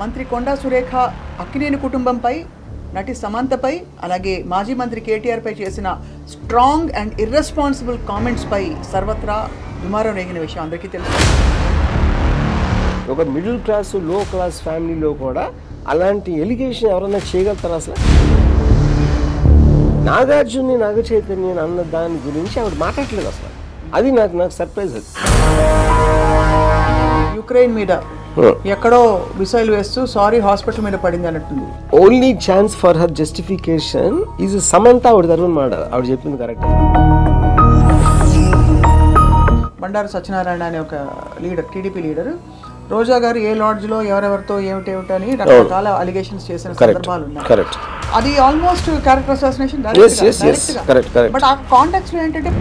మంత్రి కొండా సురేఖ అక్కినేని కుటుంబంపై నటి సమంతపై అలాగే మాజీ మంత్రి కేటీఆర్ పై చేసిన స్ట్రాంగ్ అండ్ ఇర్రెస్పాన్సిబుల్ కామెంట్స్ పై సర్వత్రా దుమారం రేగిన విషయం అందరికీ తెలుసు. ఒక మిడిల్ క్లాస్ లో క్లాస్ ఫ్యామిలీలో కూడా అలాంటి ఎలిగేషన్ ఎవరైనా చేయగలుగుతారు? అసలు నాగార్జున్ని నాగ చైతన్య అన్న దాని గురించి ఆవిడ మాట్లాడలేదు అసలు. అది నాకు సర్ప్రైజ్. అది యుక్రెయిన్ మీద ఎక్కడో మిసైల్ వేస్తూ సారీ హాస్పిటల్ మీద పడింది అన్నట్టుంది. Only chance for her justification is Samantha. ఆవిడ తరఫున మాట ఆవిడ చెప్పింది కరెక్ట్. బండారు సత్యనారాయణ అనే ఒక లీడర్, టీడీపీ లీడర్, రోజా గారు ఏ లాడ్జ్లో ఎవరెవరితో ఏమిటని రకరకాల అలిగేషన్స్ చేసిన సందర్భాలు ఉన్నాయి. అది ఆల్మోస్ట్ క్యారెక్టర్ అసాసినేషన్. బట్ ఆ కాంటాక్ట్స్ లో ఏంటంటే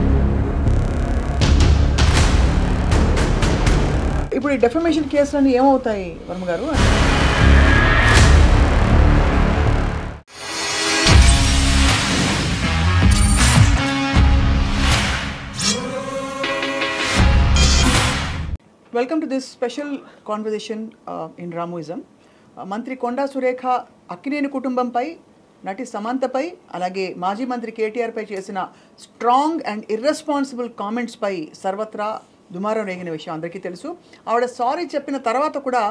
ఇప్పుడు ఈ డెఫమేషన్ కేసులన్నీ ఏమవుతాయి వర్మ గారు? Welcome to this special conversation in Ramuism. మంత్రి కొండా సురేఖ అక్కినేని కుటుంబంపై నటి సమంతపై అలాగే మాజీ మంత్రి కేటీఆర్ పై చేసిన స్ట్రాంగ్ అండ్ ఇర్రెస్పాన్సిబుల్ కామెంట్స్ పై సర్వత్రా దుమారం రేగిన విషయం అందరికీ తెలుసు. ఆవిడ సారీ చెప్పిన తర్వాత కూడా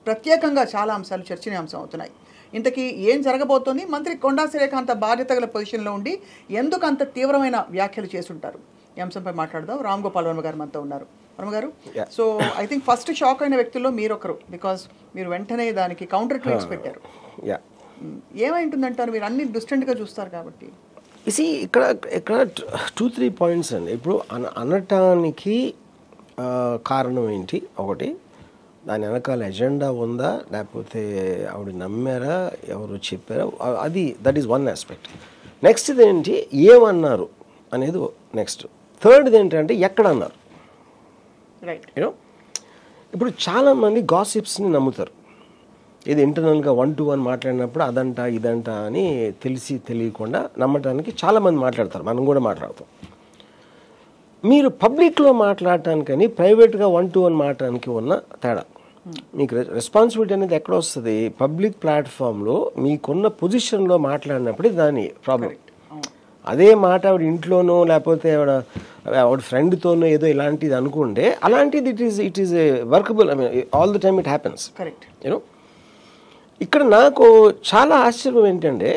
ప్రత్యేకంగా చాలా అంశాలు చర్చనీయాంశం అవుతున్నాయి. ఇంతకీ ఏం జరగబోతోంది? మంత్రి కొండా సురేఖ అంత బాధ్యత గల పొజిషన్లో ఉండి ఎందుకు అంత తీవ్రమైన వ్యాఖ్యలు చేసుంటారు? ఈ అంశంపై మాట్లాడదాం. రామ్ గోపాల్ వర్మ గారు మనతో ఉన్నారు. వర్మ గారు, so I think first shock అయిన వ్యక్తుల్లో మీరు ఒకరు, బికాస్ మీరు వెంటనే దానికి కౌంటర్ ట్వీట్స్ పెట్టారు. ఏమై ఉంటుందంటారు? మీరు అన్ని డిస్టెంట్గా చూస్తారు కాబట్టి. ఇక్కడ 2-3 పాయింట్స్ అండి. ఇప్పుడు అనటానికి కారణం ఏంటి? ఒకటి, దాని వెనకాల ఎజెండా ఉందా, లేకపోతే ఆవిడ నమ్మారా, ఎవరు చెప్పారా, అది that is one aspect. Next ఏంటి, ఏమన్నారు అనేది నెక్స్ట్. థర్డ్ది ఏంటంటే ఎక్కడ అన్నారు. యూనో ఇప్పుడు చాలామంది గాసిప్స్ని నమ్ముతారు. ఇది ఇంటర్నల్గా 1-to-1 మాట్లాడినప్పుడు అదంట ఇదంట అని తెలియకుండా నమ్మటానికి చాలామంది మాట్లాడతారు. మనం కూడా మాట్లాడతాం. మీరు పబ్లిక్లో మాట్లాడటానికని ప్రైవేట్గా 1-to-1 మాట్లాడటానికి ఉన్న తేడా. మీకు రెస్పాన్సిబిలిటీ అనేది ఎక్కడ వస్తుంది? పబ్లిక్ ప్లాట్ఫామ్లో మీకున్న పొజిషన్లో మాట్లాడినప్పుడు దాని ప్రాబ్లం. అదే మాట ఆవిడ ఇంట్లోనో లేకపోతే ఆవిడ ఫ్రెండ్తోనో ఏదో ఇలాంటిది అనుకుంటే అలాంటిది it is workable. I mean all the time it happens. Correct. You know ఇక్కడ నాకు చాలా ఆశ్చర్యం ఏంటంటే,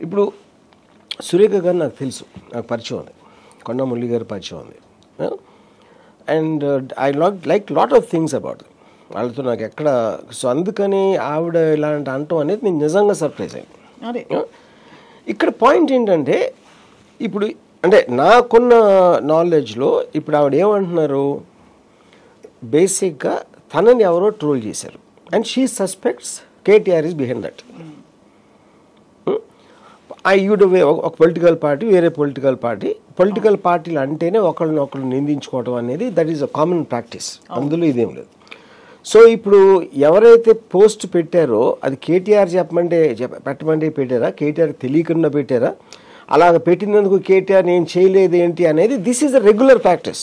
ఇప్పుడు సురేఖ గారు నాకు తెలుసు, నాకు పరిచయం ఉంది, కొండా మురళి గారు పరిచయం ఉంది, and I like lot of things about వాళ్ళతో నాకు ఎక్కడ. సో అందుకని ఆవిడ ఇలాంటి అంటం అనేది నేను నిజంగా సర్ప్రైజ్ అయ్యాను. ఇక్కడ పాయింట్ ఏంటంటే, ఇప్పుడు అంటే నాకున్న నాలెడ్జ్లో ఇప్పుడు ఆవిడ ఏమంటున్నారు, బేసిక్గా తనని ఎవరో ట్రోల్ చేశారు and she suspects KTR is behind that. ఒక పొలిటికల్ పార్టీ వేరే పొలిటికల్ పార్టీలు అంటేనే ఒకళ్ళు నిందించుకోవడం అనేది that is a common practice. అందులో ఇదేం లేదు. సో ఇప్పుడు ఎవరైతే పోస్ట్ పెట్టారో అది కేటీఆర్ పెట్టమంటే పెట్టారా, కేటీఆర్ తెలియకుండా పెట్టారా, అలాగ పెట్టినందుకు కేటీఆర్ నేను చేయలేదు ఏంటి అనేది this is a regular practice.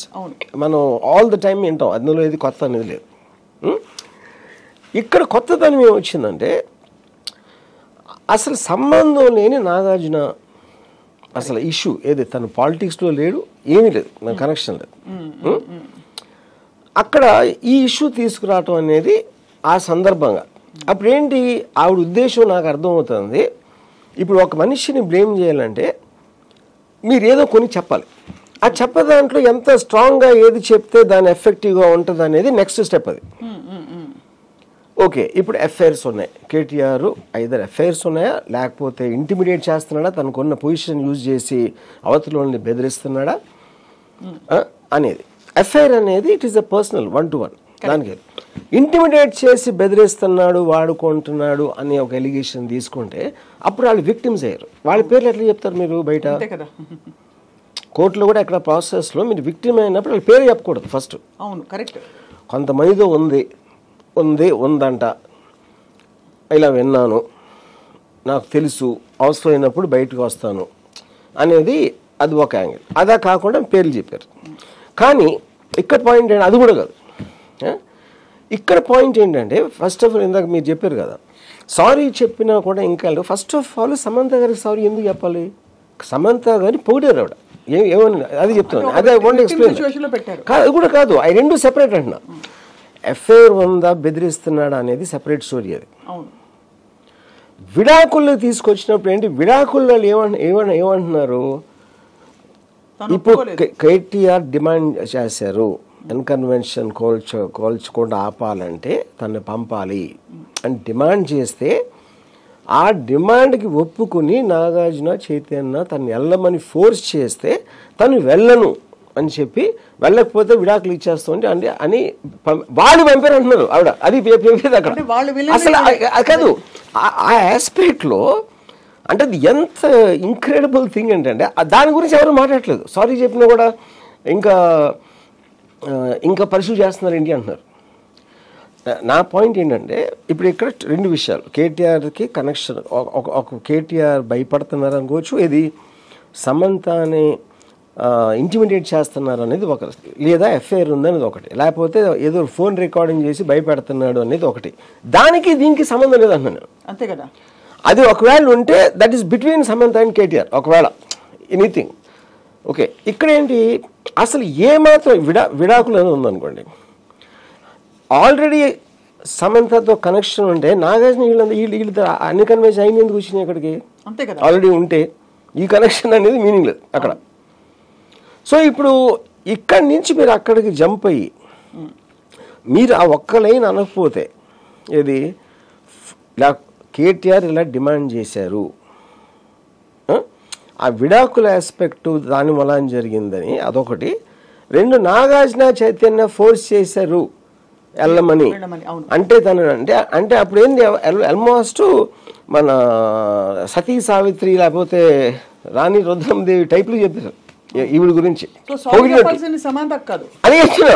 మనం ఆల్ ద టైమ్ వింటాం. అందులో ఇది కొత్త అనేది లేదు. ఇక్కడ కొత్తదనం ఏమొచ్చిందంటే, అసలు సంబంధం లేని నాగార్జున అసలు ఇష్యూ ఏది, తను పాలిటిక్స్లో లేడు, ఏమీ లేదు, నా కనెక్షన్ లేదు. అక్కడ ఈ ఇష్యూ తీసుకురావటం అనేది ఆ సందర్భంగా అప్పుడు ఏంటి ఆవిడ ఉద్దేశం నాకు అర్థమవుతుంది. ఇప్పుడు ఒక మనిషిని బ్లేమ్ చేయాలంటే మీరు ఏదో కొన్ని చెప్పాలి. ఆ చెప్పే దాంట్లో ఎంత స్ట్రాంగ్గా ఏది చెప్తే దాని ఎఫెక్టివ్గా ఉంటుంది అనేది నెక్స్ట్ స్టెప్. అది ఓకే. ఇప్పుడు ఎఫ్ఐఆర్స్ ఉన్నాయి, కేటీఆర్ ఐదర్ ఎఫ్ఐఆర్స్ ఉన్నాయా లేకపోతే ఇంటిమిడియేట్ చేస్తున్నాడా, తనకున్న పొజిషన్ యూజ్ చేసి అవతలని బెదిరిస్తున్నాడా అనేది. ఎఫ్ఐఆర్ అనేది it is a personal 1-to-1. దానికి ఇంటిమిడియేట్ చేసి బెదిరిస్తున్నాడు, వాడుకుంటున్నాడు అనే ఒక ఎలిగేషన్ తీసుకుంటే అప్పుడు వాళ్ళు విక్టిమ్స్ అయ్యారు. వాళ్ళ పేర్లు ఎట్లా చెప్తారు మీరు బయట? కోర్టులో కూడా ఎక్కడ ప్రాసెస్లో మీరు విక్టిమ్ అయినప్పుడు వాళ్ళ పేరు చెప్పకూడదు ఫస్ట్. అవును, కరెక్ట్. కొంతమందితో ఉందంట, ఇలా విన్నాను, నాకు తెలుసు, అవసరమైనప్పుడు బయటకు వస్తాను అనేది అది ఒక యాంగిల్. అదా కాకుండా పేర్లు చెప్పారు. కానీ ఇక్కడ పాయింట్ ఏంటి, అది కూడా కాదు. ఇక్కడ పాయింట్ ఏంటంటే ఫస్ట్ ఆఫ్ ఆల్ ఇందాక మీరు చెప్పారు కదా, సారీ చెప్పినా కూడా ఇంకా ఫస్ట్ ఆఫ్ ఆల్ సమంత గారికి సారీ ఎందుకు చెప్పాలి? సమంత గారిని పొగిడారు ఆవిడ, ఏమని అది చెప్తున్నాను, అదే ఓన్లీ ఎక్స్ప్లెయిన్ కాదు, అది కూడా కాదు, అవి రెండు సెపరేట్ అంటున్నా. ఎఫ్ఐఆర్ ఉందా బెదిరిస్తున్నాడా అనేది సెపరేట్ స్టోరీ. అది విడాకుల్లో తీసుకొచ్చినప్పుడు ఏంటి, విడాకుల్లో ఏమంటున్నారు, ఇప్పుడు కేటీఆర్ డిమాండ్ చేశారు అన్కన్వెన్షన్ కోల్చకుండా ఆపాలంటే తను పంపాలి అని డిమాండ్ చేస్తే, ఆ డిమాండ్కి ఒప్పుకుని నాగార్జున చైతన్య తను వెళ్ళమని ఫోర్స్ చేస్తే తను వెళ్ళను అని చెప్పి, వెళ్ళకపోతే విడాకులు ఇచ్చేస్తుంది అని వాళ్ళు పంపారు అంటున్నారు ఆవిడ. అది అక్కడ అసలు కాదు, ఆ ఆస్పెక్ట్లో అంటే అది ఎంత ఇంక్రెడిబుల్ థింగ్ ఏంటంటే దాని గురించి ఎవరు మాట్లాడలేదు. సారీ చెప్పినా కూడా ఇంకా పర్సూ చేస్తున్నారు ఏంటి అంటున్నారు. నా పాయింట్ ఏంటంటే ఇప్పుడు ఇక్కడ రెండు విషయాలు, కేటీఆర్కి కనెక్షన్, ఒక కేటీఆర్ భయపడుతున్నారు అనుకోవచ్చు, ఇది సమంతని ఇంటిమిడేట్ చేస్తున్నారు అనేది ఒక, లేదా ఎఫ్ఐఆర్ ఉందనేది ఒకటి, లేకపోతే ఏదో ఫోన్ రికార్డింగ్ చేసి భయపెడుతున్నాడు అనేది ఒకటి. దానికి దీనికి సంబంధం లేదు అంటున్నాను, అంతే కదా. అది ఒకవేళ ఉంటే that is between Samantha and KTR, ఒకవేళ ఎనీథింగ్ ఓకే. ఇక్కడ ఏంటి అసలు ఏమాత్రం విడాకులు అనేది ఉందనుకోండి, ఆల్రెడీ సమంతతో కనెక్షన్ ఉంటే నాగార్జున వీళ్ళతో అన్ని కన్వెన్షన్ అయింది ఎందుకు వచ్చినాయి ఇక్కడికి, అంతే కదా. ఆల్రెడీ ఉంటే ఈ కనెక్షన్ అనేది మీనింగ్ లేదు అక్కడ. సో ఇప్పుడు ఇక్కడి నుంచి మీరు అక్కడికి జంప్ అయ్యి మీరు ఆ ఒక్క లైన్ అనకపోతే, ఏది ఇలా కేటీఆర్ ఇలా డిమాండ్ చేశారు, ఆ విడాకుల ఆస్పెక్ట్ దాని వల్ల జరిగిందని అదొకటి, రెండు నాగార్జున చైతన్య ఫోర్స్ చేశారు వెళ్ళమని అంటే తను అంటే అప్పుడు ఏంది ఆల్మోస్ట్ మన సతీ సావిత్రి లేకపోతే రాణి రుద్రమదేవి టైప్లు చెప్పారు ఈవిడ గురించి. అదే చెప్తున్నా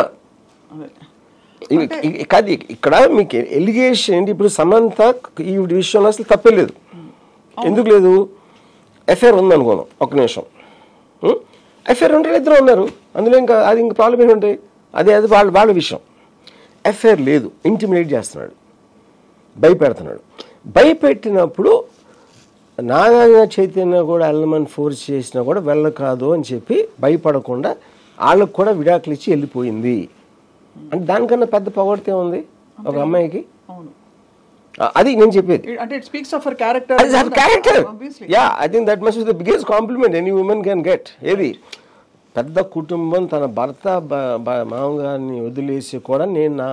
కాదు, ఇక్కడ మీకు ఎలిగేషన్ ఏంటి, ఇప్పుడు సమంత ఈవిడ విషయంలో అసలు తప్పలేదు. ఎందుకు లేదు, ఎఫ్ఐఆర్ ఉందనుకోదాం ఒక నిమిషం, ఎఫ్ఐఆర్ ఉంటే ఇద్దరు ఉన్నారు, అందులో ఇంకా అది ఇంకా ప్రాబ్లం ఏంటంటాయి, అదే వాళ్ళ విషయం. ఎఫ్ఐఆర్ లేదు, ఇంటిమిడేట్ చేస్తున్నాడు, భయపెడుతున్నాడు. భయపెట్టినప్పుడు నాగార్జున చైతన్య కూడా వెళ్ళమని ఫోర్స్ చేసినా కూడా వెళ్ళకాదు అని చెప్పి భయపడకుండా వాళ్ళకు కూడా విడాకులు ఇచ్చి వెళ్ళిపోయింది అంటే దానికన్నా పెద్ద పొగడితే ఉంది ఒక అమ్మాయికి. అది నేను చెప్పేది. I think that must be the biggest compliment any women can get. ఏది పెద్ద కుటుంబం తన భర్త మామగారిని వదిలేసి కూడా నేను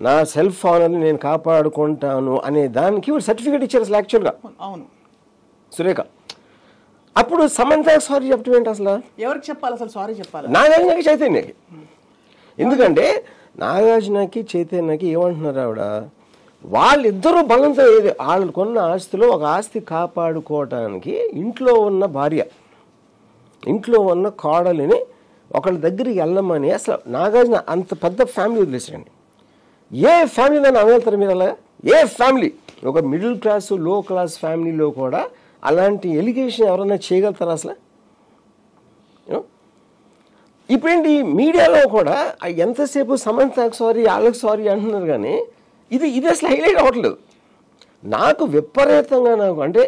నా సెల్ఫ్ ఆనర్ని నేను కాపాడుకుంటాను అనే దానికి సర్టిఫికేట్ ఇచ్చారు అసలు యాక్చువల్గా. అవును సురేఖ. అప్పుడు సమంత సారీ చెప్పడం ఏంటి అసలు, ఎవరికి చెప్పాలి అసలు సారీ చెప్పాలి? నాగార్జునకి చైతన్యకి. ఎందుకంటే నాగార్జునకి చైతన్యకి ఏమంటున్నారు ఆవిడ, వాళ్ళిద్దరూ బలంతో ఏది వాళ్ళు కొన్న ఆస్తిలో ఒక ఆస్తి కాపాడుకోవటానికి ఇంట్లో ఉన్న భార్య ఇంట్లో ఉన్న కోడలిని ఒకళ్ళ దగ్గరికి వెళ్ళమని అసలు నాగార్జున అంత పెద్ద ఫ్యామిలీ వదిలేసారండి. ఏ ఫ్యామిలీ దాన్ని అనగలుగుతారు మీరు అలా? ఏ ఫ్యామిలీ, ఒక మిడిల్ క్లాస్ లో క్లాస్ ఫ్యామిలీలో కూడా అలాంటి ఎలిగేషన్ ఎవరైనా చేయగలుగుతారా అసలు? ఇప్పుడేంటి మీడియాలో కూడా ఎంతసేపు సమంతకు సారీ వాళ్ళకి సారీ అంటున్నారు, కానీ ఇది అసలు హైలైట్ అవ్వట్లేదు. నాకు విపరీతంగా అంటే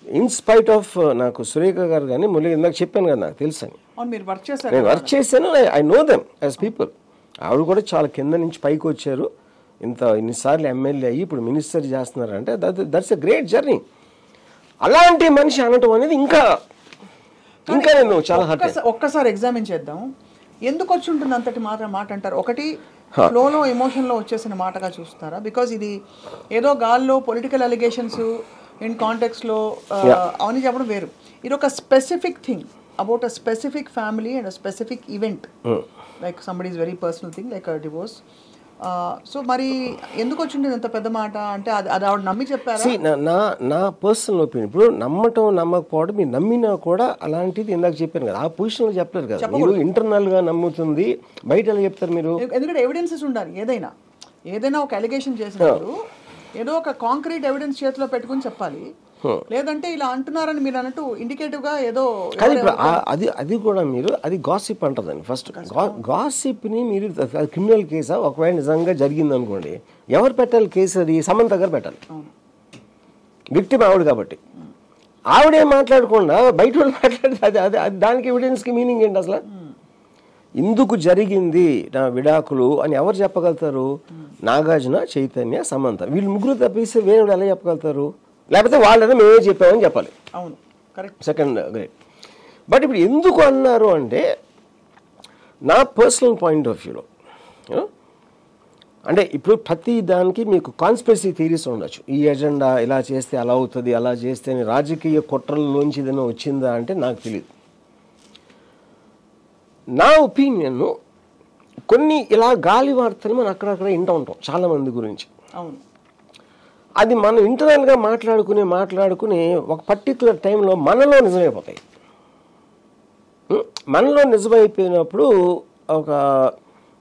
ఇన్స్పైట్ ఆఫ్ నాకు సురేఖ గారు కానీ మళ్ళీ ఇందాక చెప్పాను కదా నాకు తెలుసు అని, నేను వర్క్ చేశాను, I know them as people. ఆవిడ కూడా చాలా కింద నుంచి పైకి వచ్చారు, ఇన్నిసార్లు ఎమ్మెల్యే అయ్యి ఇప్పుడు మినిస్టర్ చేస్తున్నారంటే దట్స్ ఎ గ్రేట్ జర్నీ. అలాంటి మనిషి అనటం అనేది ఇంకా నేను చాలా ఒక్కసారి ఎగ్జామిన్ చేద్దాం. ఎందుకు వచ్చి ఉంటుంది అంతటి మాట అంటారు? ఒకటి ఫ్లోలో ఎమోషన్లో వచ్చేసిన మాటగా చూస్తారా? బికాజ్ ఇది ఏదో గాల్లో పొలిటికల్ అలిగేషన్స్ ఇన్ కాంటెక్స్లో అవన్నీ చెప్పడం వేరు. ఇది ఒక specific thing about a specific family and a specific event, like somebody is very personal thing like a divorce. So మరి ఎందుకు వచ్చింది ఎంత పెద్ద మాట అంటే అది ఆవిడ నమ్మి చెప్పారు? నా పర్సనల్ ఒపీనియన్. ఇప్పుడు నమ్మటం నమ్మకపోవడం, మీరు నమ్మినా కూడా అలాంటిది ఇందాక చెప్పాను కదా, ఆ పొజిషన్లో చెప్పలేరు కదా మీరు. ఇంటర్నల్గా నమ్ముతుంది, బయట ఎలా చెప్తారు మీరు? ఎందుకంటే ఎవిడెన్సెస్ ఉండాలి. ఏదైనా ఒక అలిగేషన్ చేసినప్పుడు ఏదో ఒక కాంక్రీట్ ఎవిడెన్స్ చేతిలో పెట్టుకుని చెప్పాలి. లేదంటే ఇలా అంటున్నారని మీరు అన్నట్టు ఇండికేటివ్ గా ఏదో కానీ ఇప్పుడు అది కూడా మీరు అది గాసిప్ అంటుందండి. ఫస్ట్ గాసిప్ని మీరు క్రిమినల్ కేసా ఒకవేళ నిజంగా జరిగింది అనుకోండి, ఎవరు పెట్టాలి కేసు? అది సమంత గారు పెట్టాలి. విక్టిమ్ ఆవిడ కాబట్టి ఆవిడే మాట్లాడకుండా బయట వాళ్ళు మాట్లాడితే అది దానికి ఎవిడెన్స్కి మీనింగ్ ఏంటి అసలు? ఇందుకు జరిగింది నా విడాకులు అని ఎవరు చెప్పగలుగుతారు? నాగార్జున, చైతన్య, సమంత, వీళ్ళు ముగ్గురు తప్పిస్తే వేరే ఎలా చెప్పగలుగుతారు? లేకపోతే వాళ్ళని మేమే చెప్పామని చెప్పాలి. అవును, కరెక్ట్. Second great. బట్ ఇప్పుడు ఎందుకు అన్నారు అంటే నా పర్సనల్ పాయింట్ ఆఫ్ వ్యూలో, అంటే ఇప్పుడు ప్రతి దానికి మీకు కాన్స్పిరసీ థియరీస్ ఉండొచ్చు. ఈ ఎజెండా ఇలా చేస్తే అలా అవుతుంది, అలా చేస్తే రాజకీయ కుట్రల్లోంచి ఏదైనా వచ్చిందా అంటే నాకు తెలియదు. నా ఒపీనియన్, కొన్ని ఇలా గాలి వార్తలు మనం అక్కడక్కడ వింటూ ఉంటాం చాలామంది గురించి. అవును, అది మనం ఇంటర్నల్గా మాట్లాడుకుని ఒక పర్టికులర్ టైంలో మనలో నిజమైపోతాయి. మనలో నిజమైపోయినప్పుడు ఒక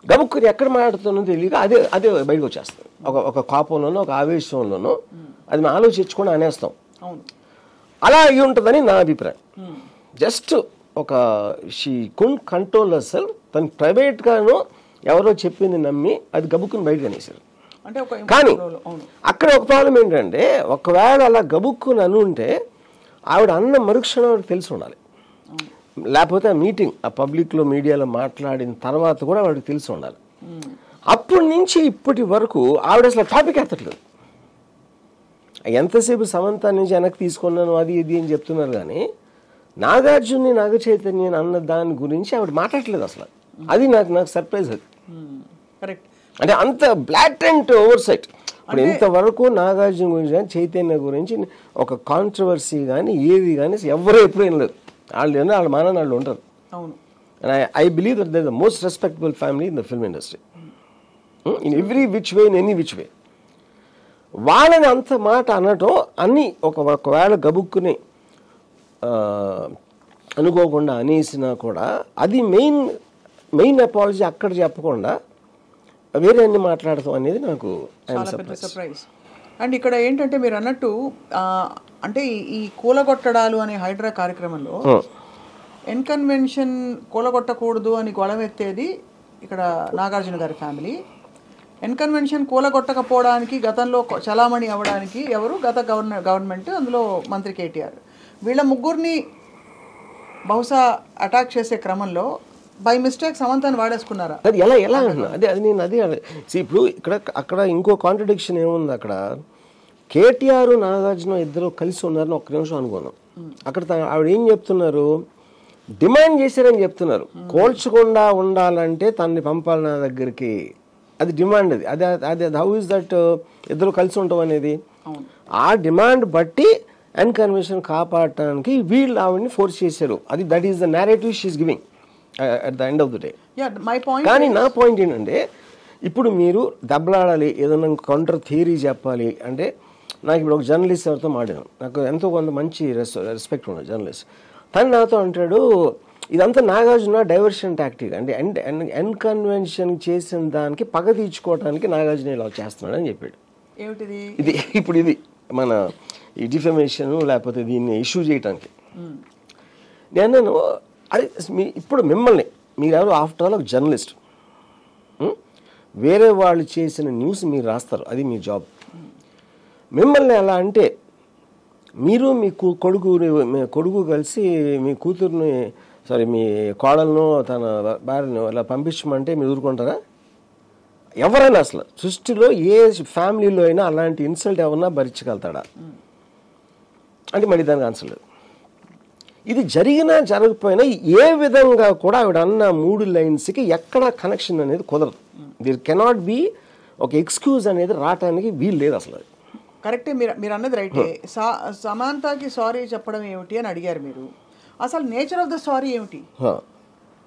గబుక్కుని ఎక్కడ మాట్లాడుతున్నో తెలియక అదే అదే బయటకు వచ్చేస్తుంది. ఒక కోపంలోనో ఒక ఆవేశంలోనో అది మనం ఆలోచించుకొని అనేస్తాం. అలా అయి ఉంటుందని నా అభిప్రాయం. జస్ట్ ఒక షీ కుడ్ కంట్రోల్ హర్సెల్ఫ్. తను ప్రైవేట్గానో ఎవరో చెప్పింది నమ్మి అది గబుక్కుని బయటకు అనేసారు. కానీ అక్కడ ఒక ప్రాబ్లం ఏంటంటే, ఒకవేళ అలా గబుక్కుని అనుంటే ఆవిడ అన్న మరుక్షణం తెలిసి ఉండాలి. లేకపోతే ఆ మీటింగ్ ఆ పబ్లిక్లో మీడియాలో మాట్లాడిన తర్వాత కూడా వాడికి తెలిసి ఉండాలి. అప్పటి నుంచి ఇప్పటి వరకు ఆవిడ అసలు టాపిక్ ఎత్తట్లేదు. ఎంతసేపు సమంత నుంచి వెనక్కి తీసుకున్నాను అది ఇది అని చెప్తున్నారు, కానీ నాగార్జున్ని, నాగ చైతన్య అన్న దాని గురించి ఆవిడ మాట్లాడలేదు అసలు. అది నాకు సర్ప్రైజ్. అది కరెక్ట్. అంటే అంత బ్లాటెంట్ ఓవర్ సైట్. ఇప్పుడు ఇంతవరకు నాగార్జున గురించి కానీ చైతన్య గురించి ఒక కాంట్రవర్సీ కానీ ఏది కానీ ఎవరూ ఎప్పుడు ఏం లేదు. వాళ్ళ మానని వాళ్ళు ఉంటారు. And I believe that they're the most respectable family in the film industry. In every which way, in any which way. వాళ్ళని అంత మాట అనటం అన్నీ ఒకవేళ గబుక్కుని అనుకోకుండా అనేసినా కూడా అది మెయిన్ అపాలజీ అక్కడ చెప్పకుండా వేరే అన్ని మాట్లాడతాం అనేది నాకు సర్ప్రైజ్. అండ్ ఇక్కడ ఏంటంటే మీరు అన్నట్టు అంటే ఈ కూలగొట్టడాలు అనే హైడ్రా కార్యక్రమంలో ఎన్కన్వెన్షన్ కూలగొట్టకూడదు అని గొడవెత్తేది ఇక్కడ నాగార్జున గారి ఫ్యామిలీ. ఎన్కన్వెన్షన్ కూలగొట్టకపోవడానికి గతంలో చలామణి అవ్వడానికి ఎవరు? గత గవర్నమెంట్, అందులో మంత్రి కేటీఆర్. వీళ్ళ ముగ్గురిని బహుశా అటాక్ చేసే క్రమంలో బై మిస్టేక్ సమంతాన్ని వాడేసుకున్నారా? అది ఎలా ఇప్పుడు అక్కడ ఇంకో కాంట్రడిక్షన్ ఏముంది? అక్కడ కేటీఆర్, నాగార్జున ఇద్దరు కలిసి ఉన్నారని ఒక్క నిమిషం అనుకున్నాం. అక్కడ ఆవిడ ఏం చెప్తున్నారు? డిమాండ్ చేశారని చెప్తున్నారు. కోల్చకుండా ఉండాలంటే తనని పంపాలి నా దగ్గరికి, అది డిమాండ్. అది హౌ ఇస్ దట్ ఇద్దరు కలిసి ఉంటాం అనేది? ఆ డిమాండ్ బట్టి ఎన్కన్వెన్షన్ కాపాడటానికి వీళ్ళు ఆవిడని ఫోర్స్ చేశారు. అది that is the narrative she is giving at the end of the day. కానీ నా పాయింట్ ఏంటంటే, ఇప్పుడు మీరు దెబ్బలాడాలి, ఏదైనా కౌంటర్ థియరీ చెప్పాలి అంటే, నాకు ఇప్పుడు ఒక జర్నలిస్ట్ ఎవరితో మాట్లాడాను, నాకు ఎంతో కొంత మంచి రెస్పెక్ట్ ఉండదు జర్నలిస్ట్. తను నాతో అంటాడు, ఇదంతా నాగార్జున డైవర్షన్ టాక్టిక్, అంటే ఎన్కన్వెన్షన్ చేసిన దానికి పగ తీర్చుకోవడానికి నాగార్జున ఇలా చేస్తున్నాడు అని చెప్పాడు. ఇది మన ఈ డిఫమేషన్ లేకపోతే దీన్ని ఇష్యూ చేయడానికి. నేను అది ఇప్పుడు మిమ్మల్ని, మీరెవరు ఆఫ్టర్ ఆల్ ఒక జర్నలిస్ట్, వేరే వాళ్ళు చేసిన న్యూస్ మీరు రాస్తారు, అది మీ జాబ్. మిమ్మల్ని ఎలా అంటే, మీరు మీ కొడుకు కలిసి మీ కూతుర్ని మీ కోడలను తన భార్యను అలా పంపించమంటే మీరు ఊరుకుంటారా? ఎవరైనా అసలు సృష్టిలో ఏ ఫ్యామిలీలో అయినా అలాంటి ఇన్సల్ట్ ఎవరన్నా భరించగలుగుతాడా అంటే మరి దానికి ఆన్సర్ లేదు. ఇది జరిగినా జరగకపోయినా ఏ విధంగా కూడా ఆవిడ అన్న 3 లైన్స్కి ఎక్కడ కనెక్షన్ అనేది కుదరదు. దిర్ కెనాట్ బి ఒక ఎక్స్క్యూజ్ అనేది రావటానికి వీలు లేదు అసలు. కరెక్టే, మీరు అన్నది రైటే. సమంతకి సారీ చెప్పడం ఏమిటి అని అడిగారు మీరు. అసలు నేచర్ ఆఫ్ ద సారీ ఏమిటి?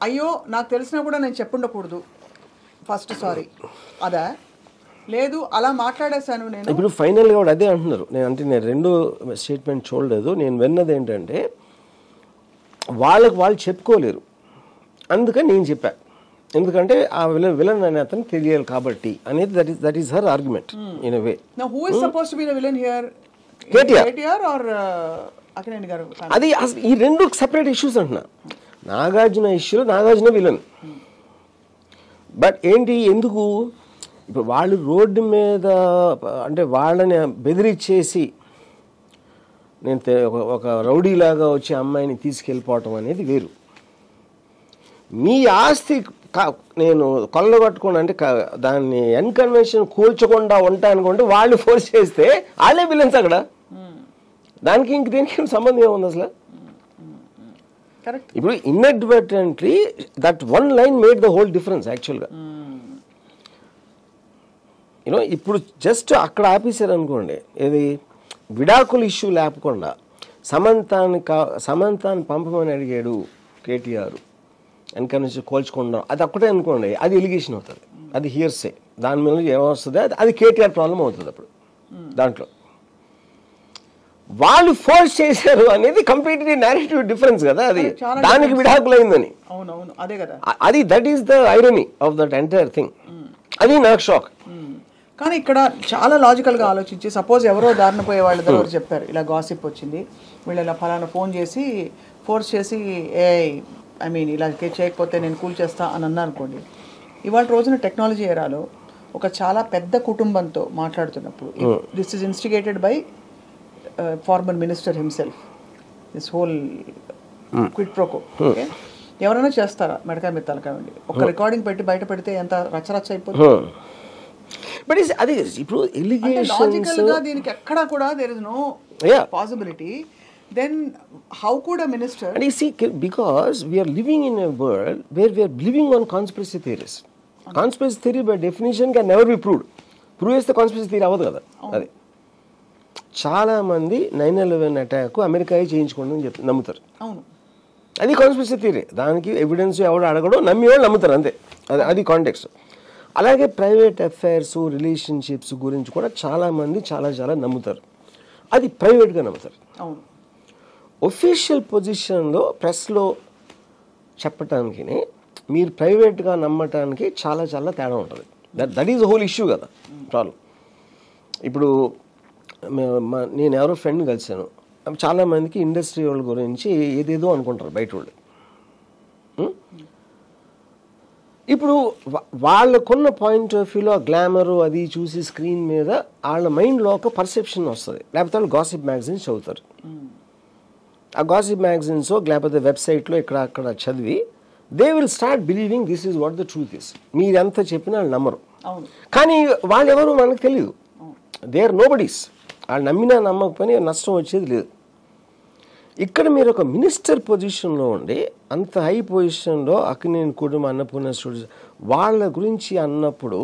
అయ్యో నాకు తెలిసినా కూడా నేను చెప్పుండకూడదు ఫస్ట్ సారీ అదా? లేదు అలా మాట్లాడేశాను నేను. ఇప్పుడు ఫైనల్గా కూడా అదే అంటున్నారు. నేను రెండో స్టేట్మెంట్ చూడలేదు. నేను విన్నది ఏంటంటే, వాళ్ళు చెప్పుకోలేరు, అందుకని నేను చెప్పా, ఎందుకంటే ఆ విలన్ అనే అతను తెలియాలి కాబట్టి అనేది. That is her argument in a way. Now who is supposed to be the villain here? KTR or Akkineni garu? అది ఈ రెండు సెపరేట్ ఇష్యూస్ అంటున్నా. నాగార్జున ఇష్యూలో నాగార్జున విలన్. బట్ ఏంటి, ఎందుకు ఇప్పుడు వాళ్ళు రోడ్డు మీద అంటే వాళ్ళని బెదిరించేసి నేను ఒక రౌడీలాగా వచ్చి అమ్మాయిని తీసుకెళ్ళిపోవటం అనేది వేరు. మీ ఆస్తి నేను కొల్లగొట్టుకోండి అంటే దాన్ని అన్కన్వెన్షన్ కూల్చకుండా ఉంటానుకుంటే వాళ్ళు ఫోర్స్ చేస్తే వాళ్ళే విలన్స్ అక్కడ. దానికి ఇంక దీనికి సంబంధం ఏముంది అసలు? ఇప్పుడు inadvertently that one line made the whole difference యాక్చువల్గా. యూనో ఇప్పుడు జస్ట్ అక్కడ ఆపేశారు అనుకోండి, ఏది విడాకుల ఇష్యూ లేకుండా సమంతాన్ని పంపమని అడిగాడు కేటీఆర్, ఎన్కన్వెన్షన్ కోల్చుకుండా, అది ఒక్కటే అనుకోండి, అది ఎలిగేషన్ అవుతుంది, అది హియర్సే. దాని మీద ఏమొస్తుంది, అది కేటీఆర్ ప్రాబ్లం అవుతుంది. అప్పుడు దాంట్లో వాళ్ళు ఫోర్స్ చేశారు అనేది కంప్లీట్లీ నేరేటివ్ డిఫరెన్స్ కదా, అది దానికి విడాకులైందని. అదే కదా, అది that is the irony of that entire thing. అది నాకు షాక్. కానీ ఇక్కడ చాలా లాజికల్గా ఆలోచించి, సపోజ్ ఎవరో దారిన పోయే వాళ్ళ దగ్గర చెప్పారు ఇలా గాసిప్ వచ్చింది, వీళ్ళు ఇలా ఫలానా ఫోన్ చేసి ఫోర్స్ చేసి ఇలా చేయకపోతే నేను కూల్ చేస్తా అని అన్నా అనుకోండి. ఇవాళ రోజున టెక్నాలజీ ఎరాలో ఒక చాలా పెద్ద కుటుంబంతో మాట్లాడుతున్నప్పుడు, this is instigated by former minister himself, this whole quid pro quo. Okay, ఎవరైనా చేస్తారా మెడకాయ మీద తలకాయ ఉండి ఒక రికార్డింగ్ పెట్టి బయట పెడితే ఎంత రచ్చరచ్చ అయిపోతుంది. బట్ అది ఇప్పుడు లాజికల్గా దీనికి ఎక్కడా కూడా there is no possibility. Then how could a minister? And you see, because we are living in a world where we are living on conspiracy theories. Conspiracy theory by definition can never be proved. Prove చేస్తే conspiracy theory అవ్వదు కదా. అది చాలా మంది 9/11 attack అమెరికాయే చేయించుకోండి అని నమ్ముతారు. అవును, అది కాన్స్పిరసీ థియరీ. దానికి ఎవిడెన్స్ ఎవరు అడగడో నమ్మేవాళ్ళు నమ్ముతారు అంతే. అది కాంటెక్స్ట్. అలాగే ప్రైవేట్ అఫైర్స్, రిలేషన్షిప్స్ గురించి కూడా చాలామంది చాలా నమ్ముతారు. అది ప్రైవేట్గా నమ్ముతారు. అవును, ఒఫీషియల్ పొజిషన్లో ప్రెస్లో చెప్పటానికి మీరు ప్రైవేట్గా నమ్మటానికి చాలా తేడా ఉంటుంది. దట్ ఈజ్ హోల్ ఇష్యూ కదా ప్రాబ్లం. ఇప్పుడు నేను ఎవరో ఫ్రెండ్ కలిసాను, చాలామందికి ఇండస్ట్రీ వాళ్ళ గురించి ఏదేదో అనుకుంటారు బయట వాళ్ళు. ఇప్పుడు వాళ్ళకున్న పాయింట్ ఆఫ్ వ్యూలో గ్లామరు అది చూసి స్క్రీన్ మీద వాళ్ళ మైండ్లో ఒక పర్సెప్షన్ వస్తుంది. లేకపోతే వాళ్ళు గాసిప్ మ్యాగజైన్స్ చదువుతారు. ఆ గాసిప్ మ్యాగజైన్స్ లేకపోతే వెబ్సైట్లో ఇక్కడ అక్కడ చదివి they will start believing this is what the truth is. మీరు ఎంత చెప్పినా వాళ్ళు నమ్మరు. కానీ వాళ్ళు ఎవరు మనకు తెలియదు. They are nobodies. వాళ్ళు నమ్మినా నమ్మకపోయినా నష్టం వచ్చేది లేదు. ఇక్కడ మీరు ఒక మినిస్టర్ పొజిషన్లో ఉండి అంత హై పొజిషన్లో అక్కినేని కుటుంబం, అన్నపూర్ణ స్టూడియోస్ వాళ్ళ గురించి అన్నప్పుడు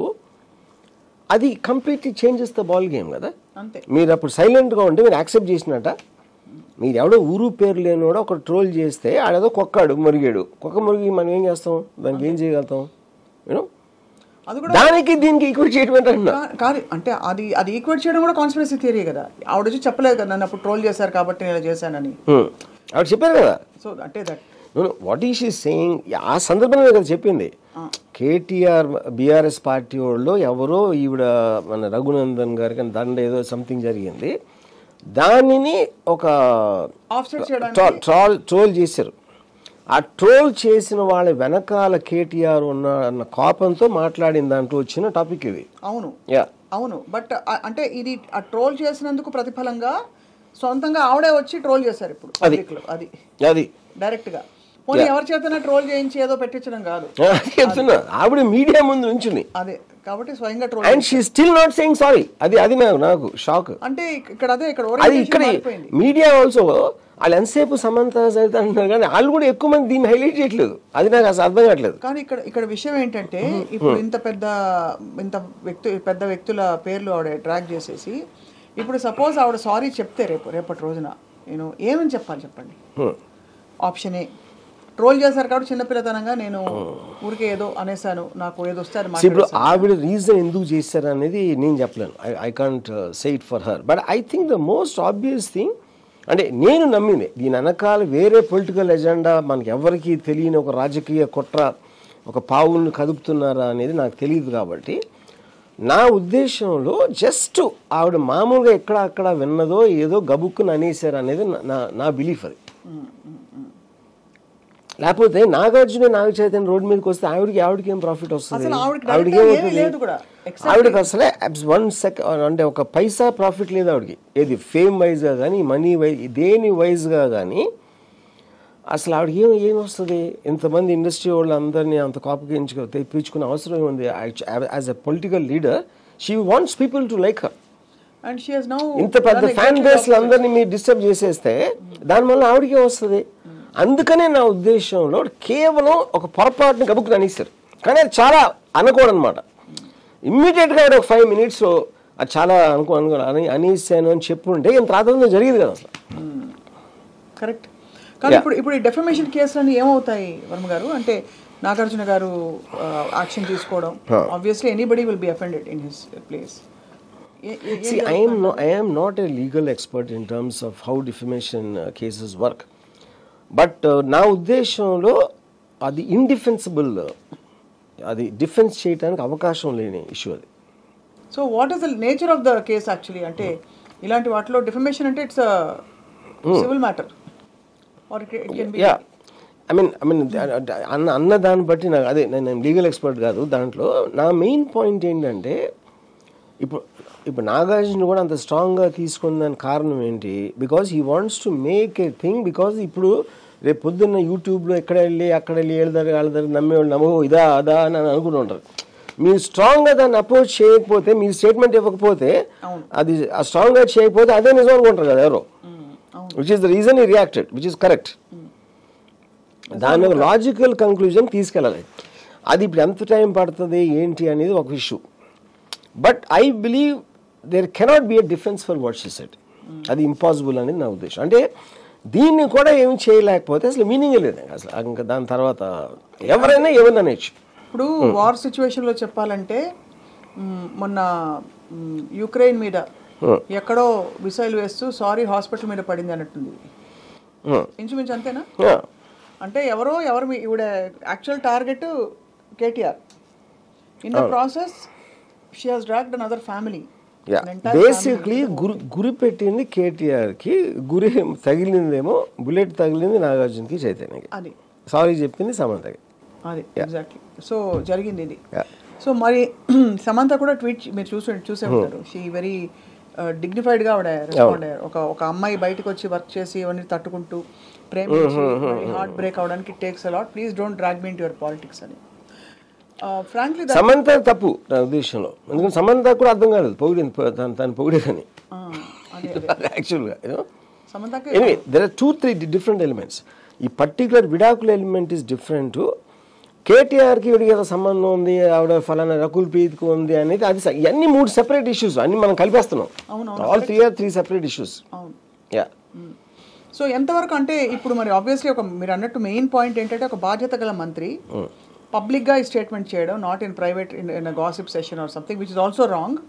అది completely changes the ball game కదా. మీరు అప్పుడు సైలెంట్గా ఉంటే మీరు యాక్సెప్ట్ చేసినట్ట. మీరు ఎవడో ఊరు పేరు లేనివాడో ఒక ట్రోల్ చేస్తే ఆడేదో కుక్క మురిగి మనం ఏం చేస్తాం, దానికి ఏం చేయగలుగుతాం? యూనో, దానికి దీనికి ఈక్వేట్ చేయడం కాదు. అంటే అది ఈక్వేట్ చేయడం కూడా కాన్స్పిరసీ థియరీ కదా. ఆవిడ వచ్చి చెప్పలేదు కదా నన్ను అప్పుడు ట్రోల్ చేశారు కాబట్టి నేను చేశానని. ఆవిడ చెప్పారు కదా. సో అంటే that what is she saying, ఆ సందర్భంగా కదా చెప్పింది. కేటీఆర్ బీఆర్ఎస్ పార్టీ వాళ్ళు ఎవరో ఈవిడ మన రఘునందన్ గారికి దండ ఏదో సంథింగ్ జరిగింది, దానిని ఒక ట్రోల్ చేశారు. ఆ ట్రోల్ చేసిన వాళ్ళ వెనకాల కేటీఆర్ అన్న కోపంతో మాట్లాడిన దాంట్లో వచ్చిన టాపిక్ ఇది. అవును బట్ అంటే ఇది ఆ ట్రోల్ చేసినందుకు ప్రతిఫలంగా సొంతంగా ఆవిడే వచ్చి ట్రోల్ చేశారు ఇప్పుడు అది డైరెక్ట్ గా. పోనీ ఎవరి చేతనా ట్రోల్ చేయించి ఏదో పెట్టించడం కాదు, చెప్తున్నా ఆవిడ మీడియా ముందు నుంచుని అదే కాబట్టి స్వయంగా troll. And she still not saying sorry. అది నాకు షాక్. అంటే ఇక్కడ అది ఇక్కడ మీడియా ఆల్సో వాళ్ళు ఎంతసేపు సమంత సరిత అంటున్నారు కానీ వాళ్ళు కూడా ఎక్కువ మంది దీన్ని హైలైట్ చేయట్లేదు. అది నాకు అసలు అర్థం కావట్లేదు. కానీ ఇక్కడ విషయం ఏంటంటే ఇప్పుడు ఇంత పెద్ద వ్యక్తుల పేర్లు ఆవిడ ట్రాక్ చేసేసి ఇప్పుడు సపోజ్ ఆవిడ సారీ చెప్తే రేపటి రోజున నేను ఏమని చెప్పాలి చెప్పండి? ఆప్షన్ ఏ, ట్రోల్ చేశారు కాబట్టి చిన్నపిల్లతనంగా నేను ఊరికే ఏదో అనేసాను, నాకు ఏదో వస్తే అది. ఇప్పుడు ఆవిడ రీజన్ ఎందుకు చేశారు అనేది నేను చెప్పలేను. I can't say it for her. But I think the most obvious thing, అంటే నేను నమ్మింది దీని వెనకాల వేరే పొలిటికల్ ఎజెండా, మనకి ఎవరికి తెలియని ఒక రాజకీయ కుట్ర, ఒక పావులను కదుపుతున్నారా అనేది నాకు తెలియదు. కాబట్టి నా ఉద్దేశంలో జస్ట్ ఆవిడ మామూలుగా ఎక్కడ అక్కడ విన్నదో ఏదో గబుక్కుని అనేసారు అనేది నా బిలీఫ్ అది. లేకపోతే నాగార్జున నాగ చైతన్య రోడ్డు మీదకి వస్తే ఆవిడకి ఏం ప్రాఫిట్ వస్తుంది? ఆవిడకి అసలే 1 సెకండ్ అంటే ఒక పైసా ప్రాఫిట్ లేదు ఆవిడకి. ఏది ఫేమ్ వైజ్గా కానీ మనీ వైజ్ దేని వైజ్గా కానీ అసలు ఆవిడకి ఏం వస్తుంది? ఇంతమంది ఇండస్ట్రీ వాళ్ళు అందరినీ అంత కాపుకి తెప్పించుకునే అవసరం ఉంది. As a political leader she wants people to like her. ఇంత పెద్ద ఫ్యాన్ బేస్లు అందరినీ మీరు డిస్టర్బ్ చేసేస్తే దానివల్ల ఆవిడకే వస్తుంది. అందుకనే నా ఉద్దేశంలో కేవలం ఒక పొరపాటుని గబుక్కుని అనేసారు. కానీ అది చాలా అనకూడదన్నమాట. ఇమ్మీడియట్గా ఒక 5 minutes అది చాలా అనేసాను అని చెప్పుంటే ఇంత రాత్రి జరిగేది కదా అసలు. కరెక్ట్. కానీ ఇప్పుడు ఈ డెఫమేషన్ కేసులన్నీ ఏమవుతాయి వర్మ గారు? అంటే నాగార్జున గారు యాక్షన్ తీసుకోవడం, obviously anybody will be offended in his place. See, I am not a legal expert in terms of how defamation cases work. But నా ఉద్దేశంలో అది ఇండిఫెన్సిబుల్, అది డిఫెన్స్ చేయడానికి అవకాశం లేని ఇష్యూ అది. So what is the nature of the case actually? అంటే ఇలాంటి వాటిలో డిఫమేషన్ అంటే it's civil matter or it can be. I mean అన్న దాన్ని బట్టి నాకు అదే, నేను లీగల్ ఎక్స్పర్ట్ కాదు దాంట్లో. నా మెయిన్ పాయింట్ ఏంటంటే ఇప్పుడు నాగార్జున కూడా అంత స్ట్రాంగ్గా తీసుకున్న దానికి కారణం ఏంటి? Because he wants to make a thing. Because ఇప్పుడు రేపు పొద్దున్న యూట్యూబ్లో అక్కడ వెళ్ళి వాళ్ళ నమ్మేవాళ్ళు నమ్మో ఇదా అదా అని అనుకుంటూ ఉంటారు. మీరు స్ట్రాంగ్గా దాన్ని అప్రోచ్ చేయకపోతే, మీరు స్టేట్మెంట్ ఇవ్వకపోతే, అది స్ట్రాంగ్గా చేయకపోతే అదే నిజం అనుకుంటారు కదా ఎవరో. Which is the reason he reacted, which is correct. దాని లాజికల్ కంక్లూజన్ తీసుకెళ్ళాలి. అది ఇప్పుడు ఎంత టైం పడుతుంది ఏంటి అనేది ఒక issue. But I believe there cannot be a defence for what she said. అది ఇంపాసిబుల్ అనేది నా ఉద్దేశం. అంటే దీన్ని కూడా ఏమి చేయలేకపోతే అసలు మీనింగ్ లేదు అసలు. ఇంకా దాని తర్వాత ఎవరైనా ఏమన్నా అనేచ్చు. ఇప్పుడు వార్ సిచ్యువేషన్లో చెప్పాలంటే మొన్న యుక్రెయిన్ మీద ఎక్కడో మిసైల్ వేస్తూ సారీ హాస్పిటల్ మీద పడింది అన్నట్టుంది. ఇంచుమించు అంతేనా? అంటే ఎవరు ఇవిడ actual target KTR. In the process she has dragged another family. Basically గురి పెట్టింది కేటీఆర్కి, గురి తగిలిందేమో బుల్లెట్ తగిలింది నాగార్జునకి చైతన్యకి. అది సారీ చెప్పింది సమంతకి. అది ఎగ్జాక్ట్లీ. సో జరిగింది ఇది. సో మరి సమంత కూడా ట్వీట్ మీరు చూసే ఉంటారు. షీ వెరీ డిగ్నిఫైడ్గా ఆవిడ రెస్పాండ్ అయ్యారు. ఒక అమ్మాయి బయటకు వచ్చి వర్క్ చేసి ఇవన్నీ తట్టుకుంటూ ప్రేమించి హార్ట్ బ్రేక్ అవడానికి takes a lot, please don't drag me into your politics అని. ఫ్రాంక్లీ సమంత తప్పు నా ఉద్దేశంలో. ఎందుకంటే సమంత కూడా అర్థం కాలేదు పొగిడింది, తను పొగిడేదని యాక్చువల్గా. Anyway there are 2-3 different elements. ఈ పర్టికులర్ విడాకుల ఎలిమెంట్ ఈస్ డిఫరెంట్. కేటీఆర్కి వీడికి ఏదో సంబంధం ఉంది, ఆవిడ ఫలానా రకుల్ ప్రీత్కి ఉంది అనేది అది ఇవన్నీ 3 సెపరేట్ ఇష్యూస్ అన్ని మనం కలిపేస్తున్నాం. All 3 separate issues. Yeah. So ఎంతవరకు అంటే ఇప్పుడు మరి ఆబ్వియస్లీ మీరు అన్నట్టు మెయిన్ పాయింట్ ఏంటంటే ఒక బాధ్యత గల మంత్రి పబ్లిక్గా ఈ స్టేట్మెంట్ చేయడం, not in private in gossip session or something which is also wrong.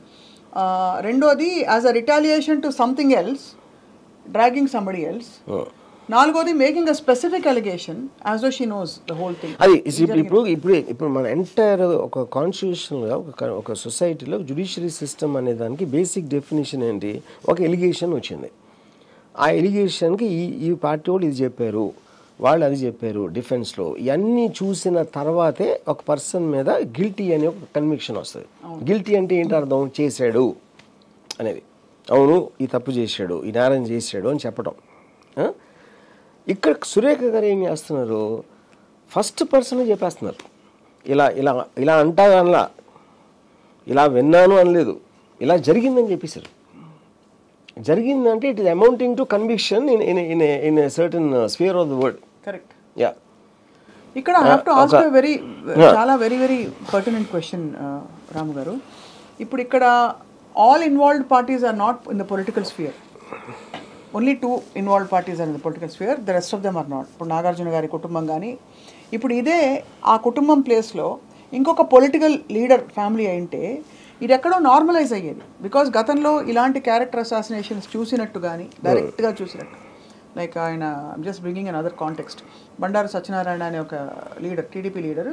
రెండోది as a retaliation to something else, dragging somebody else. నాలుగోది making a specific allegation as though she knows the whole thing. అది ఇప్పుడు మన entire ఒక కాన్స్టిట్యూషన్గా ఒక సొసైటీలో judiciary system అనే దానికి బేసిక్ డెఫినేషన్ ఏంటి? ఒక ఎలిగేషన్ వచ్చింది. ఆ ఎలిగేషన్కి ఈ పార్టీ వాళ్ళు ఇది చెప్పారు, వాళ్ళు అది చెప్పారు డిఫెన్స్లో. ఇవన్నీ చూసిన తర్వాతే ఒక పర్సన్ మీద గిల్టీ అనే ఒక కన్విక్షన్ వస్తుంది. గిల్టీ అంటే ఏంటి అర్థం? చేశాడు అనేది, అవును ఈ తప్పు చేశాడు, ఈ నేరం చేశాడు అని చెప్పడం. ఇక్కడ సురేఖ గారు ఏం చేస్తున్నారు? ఫస్ట్ పర్సన్ చెప్పేస్తున్నారు. ఇలా అంటానలా, ఇలా విన్నాను అనలేదు, ఇలా జరిగిందని చెప్పేశారు. జరిగిందంటే it is amounting to conviction in a certain sphere of the word. Correct. Yeah. ఇక్కడ ఐ హావ్ టు ఆస్క్ చాలా very pertinent question Ramu garu. ఇప్పుడు ఇక్కడ all involved parties are not in the political sphere. Only 2 involved parties are in the political sphere, the rest of them are not. ఇప్పుడు నాగార్జున గారి కుటుంబం కానీ, ఇప్పుడు ఇదే ఆ కుటుంబం ప్లేస్లో ఇంకొక పొలిటికల్ లీడర్ ఫ్యామిలీ అయింటే ఇది ఎక్కడో నార్మలైజ్ అయ్యేది. బికాజ్ గతంలో ఇలాంటి క్యారెక్టర్ అసాసినేషన్స్ చూసినట్టు కానీ డైరెక్ట్గా చూసినట్టు, లైక్ ఆయన just bringing an other context, Bandaru Satyanarayana అనే ఒక లీడర్, టీడీపీ లీడర్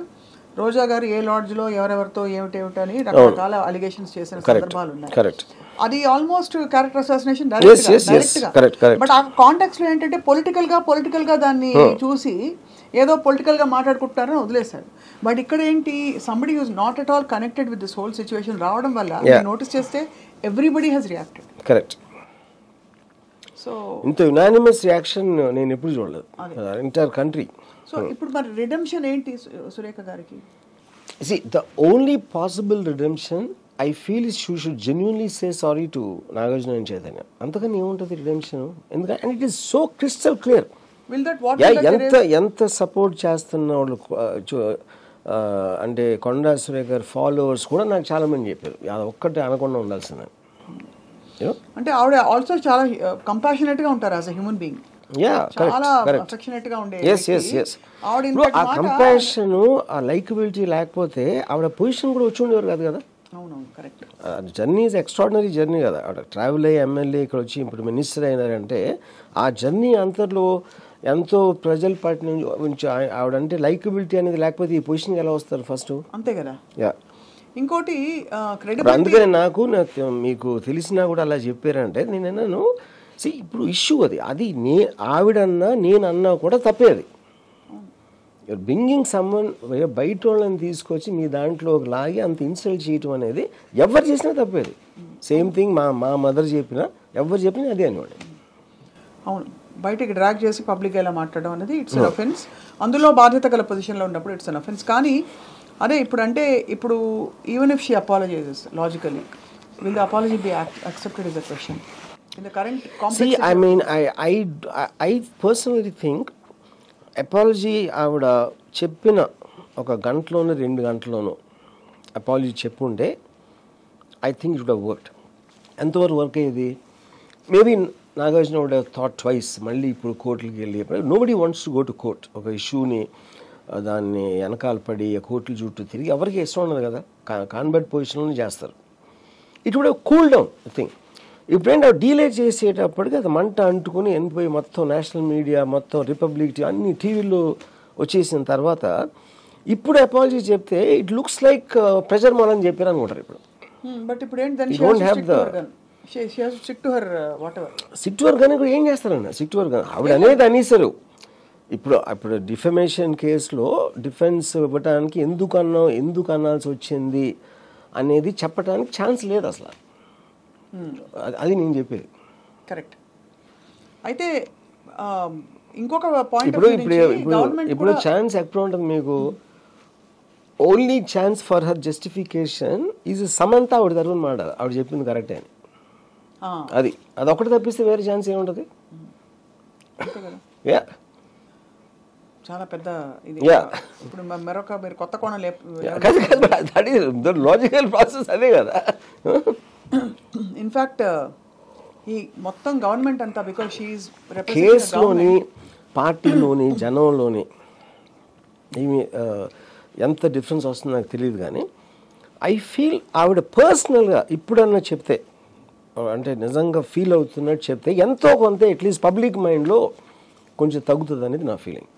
రోజా గారు ఏ లాడ్జ్లో ఎవరెవరితో ఏమిటేమిటని రకరకాల అలిగేషన్స్ చేసిన సందర్భాలు ఉన్నాయి. కరెక్ట్. అది almost character assassination Yes. Direct గా. Correct. బట్ ఆ కాంటెక్స్ట్ లో ఏంటంటే పొలిటికల్ గా దాన్ని చూసి ఏదో పొలిటికల్ గా మాట్లాడుకుంటారని వదిలేశారు. బట్ ఇక్కడ ఏంటి, somebody who's not at all connected with this whole situation రావడం వల్ల నోటీస్ చేస్తే everybody has reacted. Correct. So ఇంత యునానిమస్ రియాక్షన్ నేను ఎప్పుడు చూడలేదు ఎంటైర్ కంట్రీ. సో ఇప్పుడు మరి రిడెంప్షన్ ఏంటి సురేఖ గారికి? See, the only possible redemption I feel is she should genuinely say sorry to Nagarjuna and Chaitanya. అంతకని ఏముంటుంది రిడెంప్షన్? ఎందుకంటే and it is so crystal clear. ఎంత సపోర్ట్ చేస్తున్న వాళ్ళు అంటే కొండా సురేఖ గారి ఫాలోవర్స్ కూడా నాకు చాలా మంది చెప్పారు అది ఒక్కటే అనకుండా ఉండాల్సిందని. అంటే ఆవిడ ఆల్సో చాలా కంపాషనేట్ గా ఉంటారు యాజ్ ఎ హ్యూమన్ బీయింగ్. చాలా అఫెక్షనేట్ గా ఉండే. ఆ కంపాషన్ ఆ లైకబిలిటీ లేకపోతే ఆవిడ పొజిషన్ కూడా వచ్చి ఉండేవారు కాదు కదా. జర్నీ ఈజ్ ఎక్స్ట్రాడినరీ జర్నీ కదా. ఆవిడ ట్రావెల్ అయ్యి ఎమ్మెల్యే ఇక్కడ వచ్చి ఇప్పుడు మినిస్టర్ అయినారంటే ఆ జర్నీ అంతలో ఎంతో ప్రజల పార్టీ నుంచి ఆవిడంటే లైకబిలిటీ అనేది లేకపోతే ఈ పొజిషన్కి ఎలా వస్తారు ఫస్ట్? అంతే కదా. ఇంకోటి అందుకనే నాకు మీకు తెలిసినా కూడా అలా చెప్పారంటే నేను అన్నాను ఇప్పుడు ఇష్యూ అది ఆవిడన్నా నేనన్నా కూడా తప్పే. అది యూర్ బ్రింగింగ్ సమ్వన్ బయట వాళ్ళని తీసుకొచ్చి మీ దాంట్లో లాగి అంత ఇన్సల్ట్ చేయటం అనేది ఎవరు చేసినా తప్పేది. సేమ్ థింగ్ మా మదర్ చెప్పినా ఎవరు చెప్పినా అదే అనేవాడు. అవును, బయటకి డ్రాగ్ చేసి పబ్లిక్ ఎలా మాట్లాడడం అనేది ఇట్స్ అన్ అఫెన్స్. అందులో బాధ్యత గల పొజిషన్లో ఉన్నప్పుడు ఇట్స్ అన్ అఫెన్స్. కానీ అదే ఇప్పుడు even if she apologises logically will the apology be accepted is a question in the current complex? I mean, I personally think apology ఆవిడ చెప్పిన ఒక గంటలోనూ 2 గంటలోనూ అపాలజీ చెప్పుంటే I think it would have worked. ఎంతవరకు వర్క్ అయ్యేది? Maybe Nagarjuna would have thought twice. మళ్ళీ ఇప్పుడు కోర్టులకి వెళ్ళి nobody wants to go to court. ఒక ఇష్యూని దాన్ని వెనకాల పడి కోర్టుల చుట్టూ తిరిగి ఎవరికి ఇష్టం ఉండదు కదా. కాన్బర్ట్ పొజిషన్లోనే చేస్తారు. It would have cool down thing. ఇప్పుడేంటి డీలే చేసేటప్పటికి అది మంట అంటుకుని ఎండిపోయి మొత్తం నేషనల్ మీడియా మొత్తం రిపబ్లిక్ అన్ని టీవీల్లో వచ్చేసిన తర్వాత ఇప్పుడు అపాలజీ చెప్తే ఇట్ లుక్స్ లైక్ ప్రెజర్ మాలని చెప్పారు అనుకుంటారు ఇప్పుడు. బట్ ఇప్పుడు ఏంటి సిట్ వర్క్ అని కూడా ఏం చేస్తారన్న సిట్ వర్క్ ఆవిడ అనేది అనేసారు. ఇప్పుడు డిఫమేషన్ కేసులో డిఫెన్స్ ఇవ్వడానికి ఎందుకు అనాల్సి వచ్చింది అనేది చెప్పడానికి ఛాన్స్ లేదు అసలు. అది నేను చెప్పేది. కరెక్ట్. అయితే ఇంకొక పాయింట్ ఇప్పుడు ఛాన్స్ ఎక్కడ ఉంటుంది మీకు? Only chance for her justification is Samantha ఆవిడ తరఫున మాట ఆవిడ చెప్పింది కరెక్టే అని. అది ఒకటి తప్పిస్తే వేరే ఛాన్స్ ఏముంటుంది? చాలా పెద్ద ఇది. ఇప్పుడు మరొక మీరు కొత్త కోణం లాజికల్ ప్రాసెస్ అదే కదా. ఇన్ఫ్యాక్ట్ ఈ మొత్తం గవర్నమెంట్ అంతా బికాజ్ షీ ఈజ్ కేసులోని పార్టీలోని జనంలోని ఏమి ఎంత డిఫరెన్స్ వస్తుందో నాకు తెలియదు. కానీ ఐ ఫీల్ ఆవిడ పర్సనల్గా ఇప్పుడన్నా చెప్తే అంటే నిజంగా ఫీల్ అవుతున్నట్టు చెప్తే ఎంతో కొంత అట్లీస్ట్ పబ్లిక్ మైండ్లో కొంచెం తగ్గుతుంది అనేది నా ఫీలింగ్.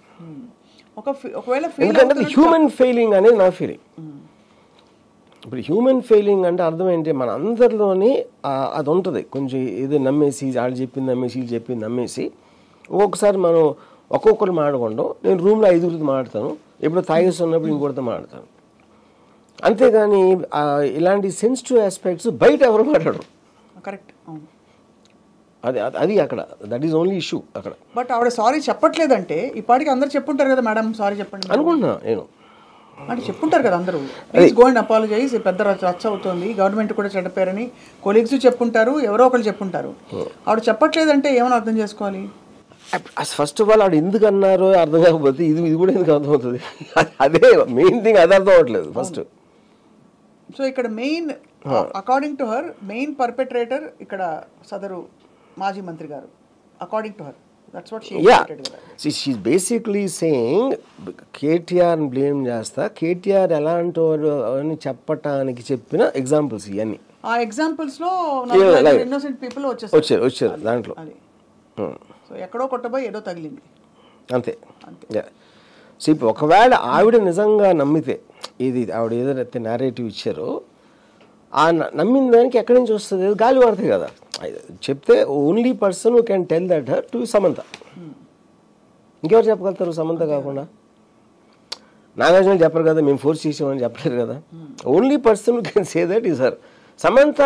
ఎందుకంటే హ్యూమన్ ఫెయిలింగ్ అనేది నా ఫీలింగ్. ఇప్పుడు హ్యూమన్ ఫెయిలింగ్ అంటే అర్థం ఏంటి? మన అందరిలోని అది ఉంటుంది. కొంచెం ఏదో నమ్మేసి వాళ్ళు చెప్పింది నమ్మేసి వీళ్ళు చెప్పింది నమ్మేసి ఒక్కొక్కసారి మనం ఒక్కొక్కరు మాట్లాడకుండా నేను రూమ్లో 5 మాట్లాడతాను, ఎప్పుడు తాగేసి ఉన్నప్పుడు ఇంకొకరితో మాట్లాడతాను. అంతేగాని ఇలాంటి సెన్సిటివ్ ఆస్పెక్ట్స్ బయట ఎవరు మాట్లాడరు. కరెక్ట్. అది అక్కడ దట్ ఈస్ ఓన్లీ ఇష్యూ అక్కడ. బట్ ఆవిడ సారీ చెప్పట్లేదంటే ఇప్పటికి అందరు చెప్పుంటారు కదా మేడం సారీ చెప్పండి అనుకుంటున్నా నేను. అంటే చెప్పుంటారు కదా అందరూ ప్లీజ్ గో అండ్ అపాలజైజ్, పెద్ద రచ్చ అవుతుంది, గవర్నమెంట్ కూడా చెడ్డపేరని కొలీగ్స్ చెప్పుంటారు, ఎవరో ఒకరు చెప్పుంటారు. ఆవిడ చెప్పట్లేదంటే ఏమైనా అర్థం చేసుకోవాలి? ఫస్ట్ ఆఫ్ ఆల్ ఆవిడ ఎందుకు అన్నారో అర్థం కాకపోతే ఇది కూడా ఎందుకు అర్థమవుతుంది? అదే మెయిన్ థింగ్, అది అర్థం అవ్వట్లేదు ఫస్ట్. సో ఇక్కడ main according to her main perpetrator ఇక్కడ సదరు మాజీ మంత్రి గారు according to her. That's what she stated. See, she's basically saying KTR ని బ్లేమ్ చేస్తా, కేటీఆర్ ఎలాంటి అని చెప్పటానికి చెప్పిన ఎగ్జాంపుల్స్ ఇవన్నీ. ఆ ఎగ్జాంపుల్స్ లో ఇన్నోసెంట్ పీపుల్ వచ్చారు దాంట్లో. సో ఎక్కడో కొట్టబోయి ఏదో తగిలింది అంతే. సో ఇప్పుడు ఒకవేళ ఆవిడ నిజంగా నమ్మితే ఇది ఆవిడ ఏదైతే నేరేటివ్ ఇచ్చారో ఆ నమ్మిన దానికి ఎక్కడి నుంచి వస్తుంది, గాలి పడుతుంది కదా. చెప్తే only person who can tell that her to Samantha. ఇంకెవరు చెప్పగలుగుతారు సమంత కాకుండా? నాగార్జున చెప్పరు కదా, మేము ఫోర్స్ చేసామని చెప్పలేరు కదా. Only person who can say that is her. Samantha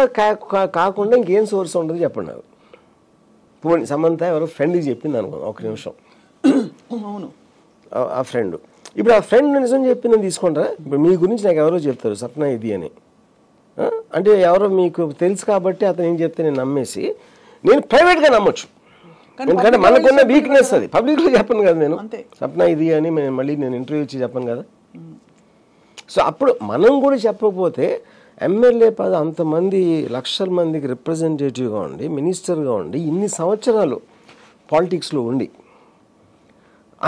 కాకుండా ఇంకేం సోర్స్ ఉంటుంది చెప్పండి నాకు. పోనీ సమంత ఎవరో ఫ్రెండ్కి చెప్పింది అనుకో, ఒక నిమిషం, అవును, ఆ ఫ్రెండ్. ఇప్పుడు ఆ ఫ్రెండ్ నిజం చెప్పిందని తీసుకుంటారా? ఇప్పుడు మీ గురించి నాకు ఎవరో చెప్తారు సప్న ఇది అని, అంటే ఎవరో మీకు తెలుసు కాబట్టి అతను ఏం చెప్తే నేను నమ్మేసి నేను ప్రైవేట్గా నమ్మొచ్చు. ఎందుకంటే మనకున్న వీక్నెస్ అది. పబ్లిక్లో చెప్పను కదా నేను సప్న ఇది అని, మళ్ళీ నేను ఇంటర్వ్యూ ఇచ్చి చెప్పను కదా. సో అప్పుడు మనం కూడా చెప్పకపోతే ఎమ్మెల్యే పద అంతమంది లక్షల మందికి రిప్రజెంటేటివ్గా ఉండి మినిస్టర్గా ఉండి ఇన్ని సంవత్సరాలు పాలిటిక్స్లో ఉండి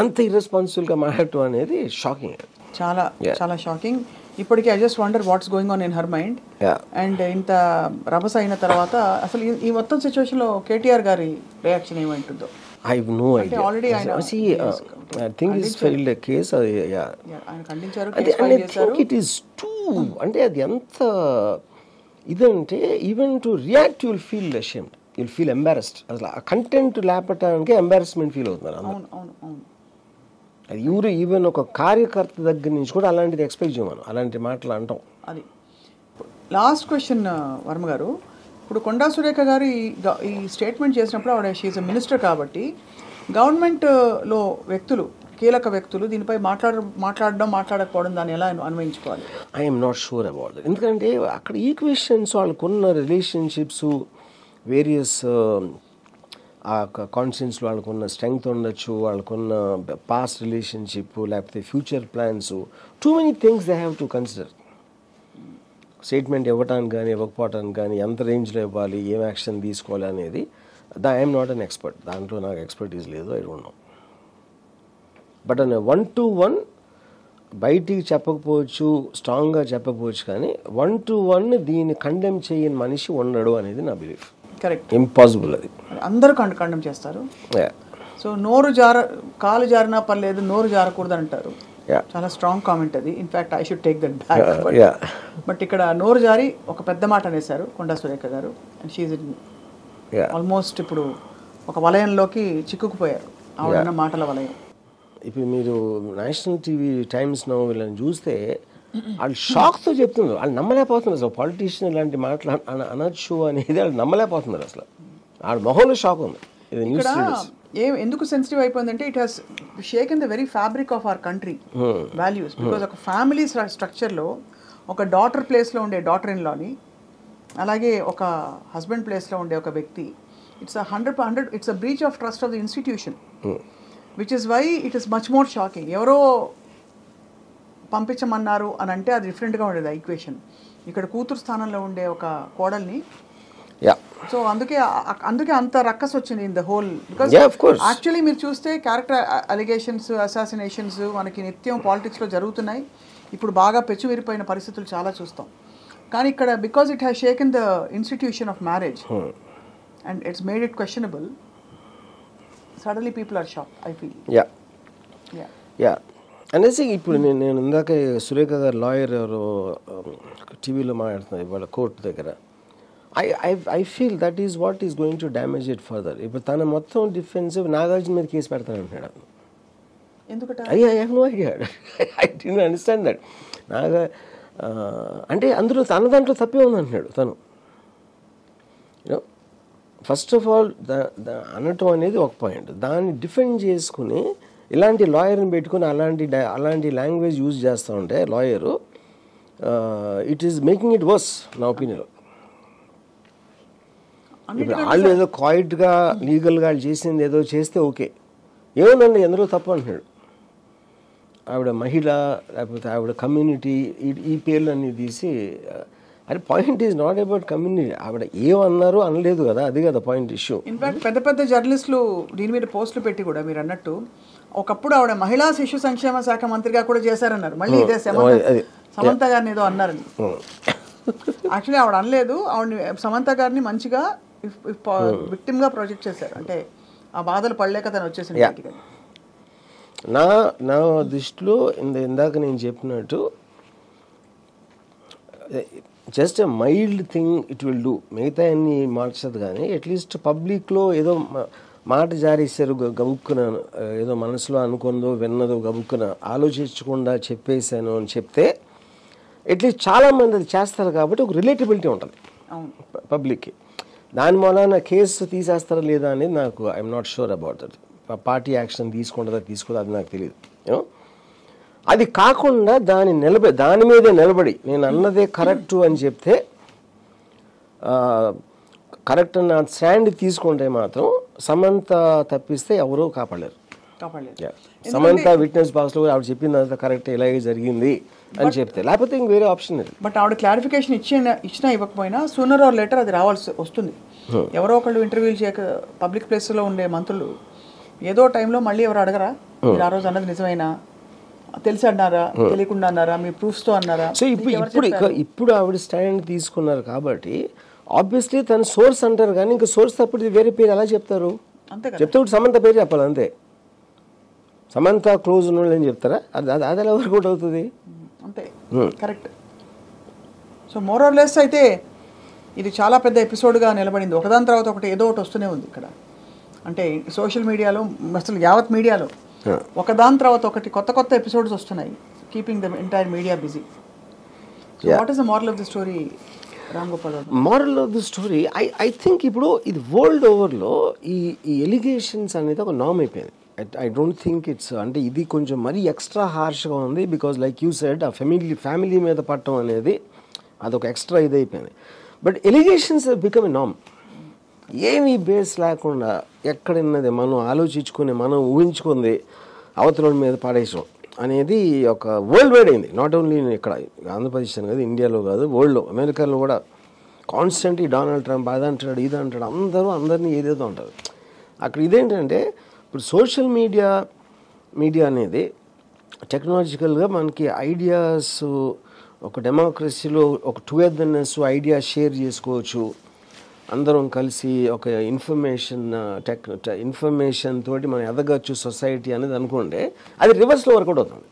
అంత ఇర్రెస్పాన్సిబుల్గా మాట్లాడటం అనేది షాకింగ్, చాలా చాలా షాకింగ్. ఇప్పటికీ I just wonder what's going on in her mind. And ఇంత రభస అయిన తర్వాత అసలు ఈ మొత్తం సిచ్యువేషన్లో కేటీఆర్ గారి reaction ఏమైంటుందో I have no idea. Already See, I think it's filed a case. ఆయన ఖండించారు, and I think it is too. అంటే అది ఎంత ఇదంటే even to react you'll feel ashamed, you'll feel embarrassed. అసలు ఆ కంటెంట్ లేపటానికి ఎంబారస్మెంట్ ఫీల్ అవుతున్నారు. అవును అవును అవును. అది ఎవరు ఈవెన్ ఒక కార్యకర్త దగ్గర నుంచి కూడా అలాంటిది ఎక్స్పెక్ట్ చేయమను, అలాంటి మాటలు అంటాం. అది లాస్ట్ క్వశ్చన్ వర్మ గారు. ఇప్పుడు కొండా సురేఖ గారు ఈ స్టేట్మెంట్ చేసినప్పుడు ఆవిడ షీఈ్ ఎ మినిస్టర్ కాబట్టి గవర్నమెంట్లో వ్యక్తులు, కీలక వ్యక్తులు దీనిపై మాట్లాడడం మాట్లాడకపోవడం దాన్ని ఎలా అన్వయించుకోవాలి? I'm not sure about that. ఎందుకంటే అక్కడ ఈక్వేషన్స్, వాళ్ళకున్న రిలేషన్షిప్స్, వేరియస్ ఆ కాన్స్టిట్యూన్సీలో వాళ్ళకున్న స్ట్రెంగ్త్ ఉండొచ్చు, వాళ్ళకున్న పాస్ట్ రిలేషన్షిప్, లేకపోతే future plans, too many things they have to consider. Statement ఇవ్వటానికి కానీ ఇవ్వకపోవటానికి కానీ ఎంత రేంజ్లో ఇవ్వాలి, ఏం యాక్షన్ తీసుకోవాలి అనేది ఐఎమ్ నాట్ అన్ ఎక్స్పర్ట్. దాంట్లో నాకు ఎక్స్పర్టీస్ లేదు, I don't know. But an 1-to-1 బయటికి చెప్పకపోవచ్చు, స్ట్రాంగ్గా చెప్పకపోవచ్చు, కానీ 1-to-1 దీన్ని కండెమ్ చేయని మనిషి ఉండడు అనేది నా బిలీఫ్. Correct, impossible. అది అందరూ కండెమ్ చేస్తారు. సో కాలు జారినా పర్లేదు, నోరు జారకూడదు అంటారు. చాలా స్ట్రాంగ్ కామెంట్ అది. In fact I should take that back. But ఇక్కడ నోరు జారి ఒక పెద్ద మాట అనేసారు కొండా సురేఖ గారు. అండ్ షీఈ్ ఆల్మోస్ట్ ఇప్పుడు ఒక వలయంలోకి చిక్కుకుపోయారు, ఆవిడ మాటల వలయం. ఇప్పుడు మీరు నేషనల్ టీవీ టైమ్స్ నౌ వీళ్ళని చూస్తే వాళ్ళు షాక్తో చెప్తున్నారు, వాళ్ళు నమ్మలేకపోతున్నారు. అసలు పాలిటీషియన్ ఇలాంటి మాటలు అనొచ్చు అనేది వాళ్ళు నమ్మలేకపోతున్నారు. అసలు వాళ్ళ మొహంలో షాక్ ఉంది. ఇది న్యూస్ ఎందుకు సెన్సిటివ్ అయిపోయిందంటే it has షేకెన్ the very fabric of our country values. Because ఒక ఫ్యామిలీ స్ట్రక్చర్లో ఒక డాటర్ ప్లేస్లో ఉండే డాటర్ ఇన్ లాని, అలాగే ఒక హస్బెండ్ ప్లేస్లో ఉండే ఒక వ్యక్తి, it's 100% it's a breach of trust of the institution, which is why it is much more shocking. ఎవరో పంపించమన్నారు అని అంటే అది డిఫరెంట్గా ఉండేది ఆ ఈక్వేషన్. ఇక్కడ కూతురు స్థానంలో ఉండే ఒక కోడల్ని, సో అందుకే అంత రక్కస్ వచ్చింది in the whole. Because actually మీరు చూస్తే క్యారెక్టర్ అలిగేషన్స్, అసాసినేషన్స్ మనకి నిత్యం పాలిటిక్స్లో జరుగుతున్నాయి. ఇప్పుడు బాగా పెచ్చువిరిపోయిన పరిస్థితులు చాలా చూస్తాం. కానీ ఇక్కడ because it has shaken the institution of marriage and it's made it questionable, suddenly people are shock, I feel. అనేసి ఇప్పుడు నేను ఇందాక సురేఖ గారు లాయర్ ఎవరో టీవీలో మాట్లాడుతున్నారు ఇవాళ కోర్టు దగ్గర. I feel that is what is going to damage it further. ఇప్పుడు తన మొత్తం డిఫెన్సివ్ నాగార్జున మీద case పెడతానంటున్నాడు. I have no idea. I didn't understand that. అంటే అందులో తన దాంట్లో తప్పే ఉందంటున్నాడు తను. ఫస్ట్ ఆఫ్ ఆల్ అనటం అనేది ఒక పాయింట్. దాన్ని డిఫెండ్ చేసుకుని ఇలాంటి లాయర్ని పెట్టుకుని అలాంటి లాంగ్వేజ్ యూజ్ చేస్తూ ఉంటే lawyer, it is making it worse నా ఒపీనియన్. ఇప్పుడు వాళ్ళు ఏదో క్వైట్గా లీగల్గా వాళ్ళు చేసింది ఏదో చేస్తే ఓకే, ఏముందండి ఎందులో తప్పు అంటున్నాడు. ఆవిడ మహిళ లేకపోతే ఆవిడ కమ్యూనిటీ ఈ పేర్లు అన్నీ తీసి, అది point is not about community. ఆవిడ ఏమన్నారు అనలేదు కదా, అది కదా పాయింట్ ఇష్యూ. ఇన్ఫాక్ట్ పెద్ద పెద్ద జర్నలిస్టులు దీని మీద పోస్టులు పెట్టి కూడా మీరు అన్నట్టు ఒకప్పుడు ఆవిడ మహిళా శిశు సంక్షేమ శాఖ మంత్రిగా కూడా చేశారన్నారు. మళ్ళీ ఇదే సమంత గారిని ఏదో అన్నారని. యాక్చువల్లీ ఆవిడ అనలేదు, ఆవిడని సమంత గారిని మంచిగా విక్టిమ్గా ప్రొజెక్ట్ చేశారు. అంటే ఆ బాధలు పడలేక తను వచ్చేసింది. నా దృష్టిలో ఇందాక నేను చెప్పినట్టు just a mild thing it will do, మిగతా అన్ని మార్చదు. కానీ అట్లీస్ట్ పబ్లిక్లో ఏదో మాట జారేశారు గబుక్కున, ఏదో మనసులో అనుకుందో విన్నదో గబుక్కున ఆలోచించకుండా చెప్పేశాను అని చెప్తే అట్లీస్ట్ చాలామంది అది చేస్తారు కాబట్టి ఒక రిలేటబిలిటీ ఉంటుంది పబ్లిక్కి. దాని మూలన కేసు తీసేస్తారా లేదా అనేది నాకు I'm not sure about that. Party action తీసుకుంటుందా తీసుకోదా అది నాకు తెలియదు. అది కాకుండా దాని మీదే నిలబడి నేను అన్నదే కరెక్టు అని చెప్తే, కరెక్ట్ అన్న స్టాండ్ తీసుకుంటే మాత్రం సమంత తప్పిస్తే ఎవరూ కాపాడలేరు. సమంత విట్నెస్ బాక్స్లో ఆవిడ చెప్పిందంతా కరెక్ట్, ఇలాగే జరిగింది అని చెప్తే, లేకపోతే ఇంక వేరే ఆప్షన్ లేదు. బట్ ఆవిడ క్లారిఫికేషన్ ఇచ్చినా ఇవ్వకపోయినా సూనర్ ఆర్ లేటర్ అది రావాల్సి వస్తుంది. ఎవరో ఒకళ్ళు ఇంటర్వ్యూలు చేయక పబ్లిక్ ప్లేస్లో ఉండే మంత్రులు ఏదో టైంలో మళ్ళీ ఎవరు అడగరా మీరు ఆ రోజు అన్నది నిజమైనా, తెలిసి అన్నారా, తెలియకుండా అన్నారా, మీ ప్రూఫ్స్తో అన్నారా? సో ఇప్పుడు ఆవిడ స్టాండ్ తీసుకున్నారు కాబట్టి ఆబ్వియస్లీ తన సోర్స్ అంటారు. కానీ ఇంకా సోర్స్ తప్పుడు వేరే పేరు ఎలా చెప్తారు? చెప్తే సమంత పేరు చెప్పాలి అంతే. సమంత క్లోజ్ ఉన్న వాళ్ళు ఏం చెప్తారా? అది ఎలా వర్కౌట్ అవుతుంది? అంతే, correct. So more or less అయితే ఇది చాలా పెద్ద ఎపిసోడ్గా నిలబడింది. ఒకదాని తర్వాత ఒకటి ఏదో ఒకటి వస్తూనే ఉంది ఇక్కడ. అంటే సోషల్ మీడియాలో, అసలు యావత్ మీడియాలో ఒకదాని తర్వాత ఒకటి కొత్త ఎపిసోడ్స్ వస్తున్నాయి, keeping the entire media busy. So what is the moral of the story, Ram Gopal? Moral of the story I think ఇప్పుడు ఇది వరల్డ్ ఓవర్లో ఈ ఎలిగేషన్స్ అనేది ఒక నార్మ్ అయిపోయింది. ఐ డోంట్ థింక్ ఇట్స్, అంటే ఇది కొంచెం మరీ ఎక్స్ట్రా హార్ష్గా ఉంది. బికాజ్ లైక్ యూ సెడ్, ఆ ఫ్యామిలీ మీద పట్టడం అనేది అదొక ఎక్స్ట్రా ఇది అయిపోయింది. But allegations become a norm. ఏమీ బేస్ లేకుండా ఎక్కడున్నది మనం ఆలోచించుకుని మనం ఊహించుకుంది అవతల మీద పాడేయడం అనేది ఒక వరల్డ్ వైడ్ అయింది. నాట్ ఓన్లీ ఇక్కడ ఆంధ్రప్రదేశ్ అని కాదు, ఇండియాలో కాదు, వరల్డ్లో, అమెరికాలో కూడా కాన్స్టెంట్లీ డొనాల్డ్ ట్రంప్ అది అంటాడు ఇది అంటాడు, అందరినీ ఏదేదో అంటారు. అక్కడ ఇదేంటంటే ఇప్పుడు సోషల్ మీడియా అనేది టెక్నాలజికల్గా మనకి ఐడియాస్, ఒక డెమోక్రసీలో ఒక టుగెదర్నెస్, ఐడియా షేర్ చేసుకోవచ్చు, అందరం కలిసి ఒక ఇన్ఫర్మేషన్ తోటి మనం ఎదగచ్చు సొసైటీ అనేది అనుకుంటే అది రివర్స్లో వర్కౌట్ అవుతుంది.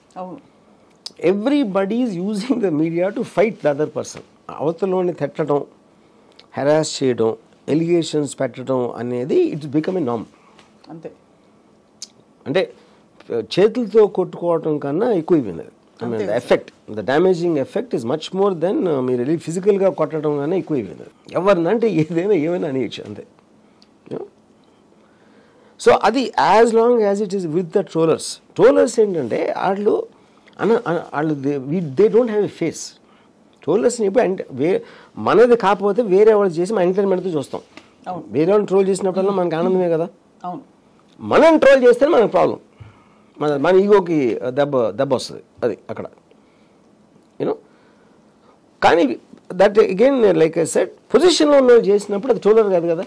Everybody is using the media to fight the other person. అవతలని తిట్టడం, హెరాస్ చేయడం, ఎలిగేషన్స్ పెట్టడం అనేది ఇట్స్ బికమ్ ఏ నార్మ్. అంతే, అంటే చేతులతో కొట్టుకోవటం కన్నా ఎక్కువైపోయింది. I mean the effect, the damaging effect is much more than మీరు వెళ్ళి ఫిజికల్గా కొట్టడం కన్నా ఎక్కువైపోయింది. ఎవరినంటే ఏమైనా అనేయచ్చు అంతే. సో అది as long as it is with the trollers ఏంటంటే వాళ్ళు they don't have a face. ట్రోలర్స్ని ఇప్పుడు మనది కాకపోతే వేరే వాళ్ళు చేసి మన ఎంటర్టైన్మెంట్తో చూస్తాం. వేరే వాళ్ళని ట్రోల్ చేసినప్పుడల్లా మనకు ఆనందమే కదా. మనం ట్రోల్ చేస్తే మనకు ప్రాబ్లం, మన ఈగోకి దెబ్బ వస్తుంది. అది అక్కడ యూనో. కానీ that again like I said, పొజిషన్లో ఉన్న వాళ్ళు చేసినప్పుడు అది ట్రోలర్ కాదు కదా.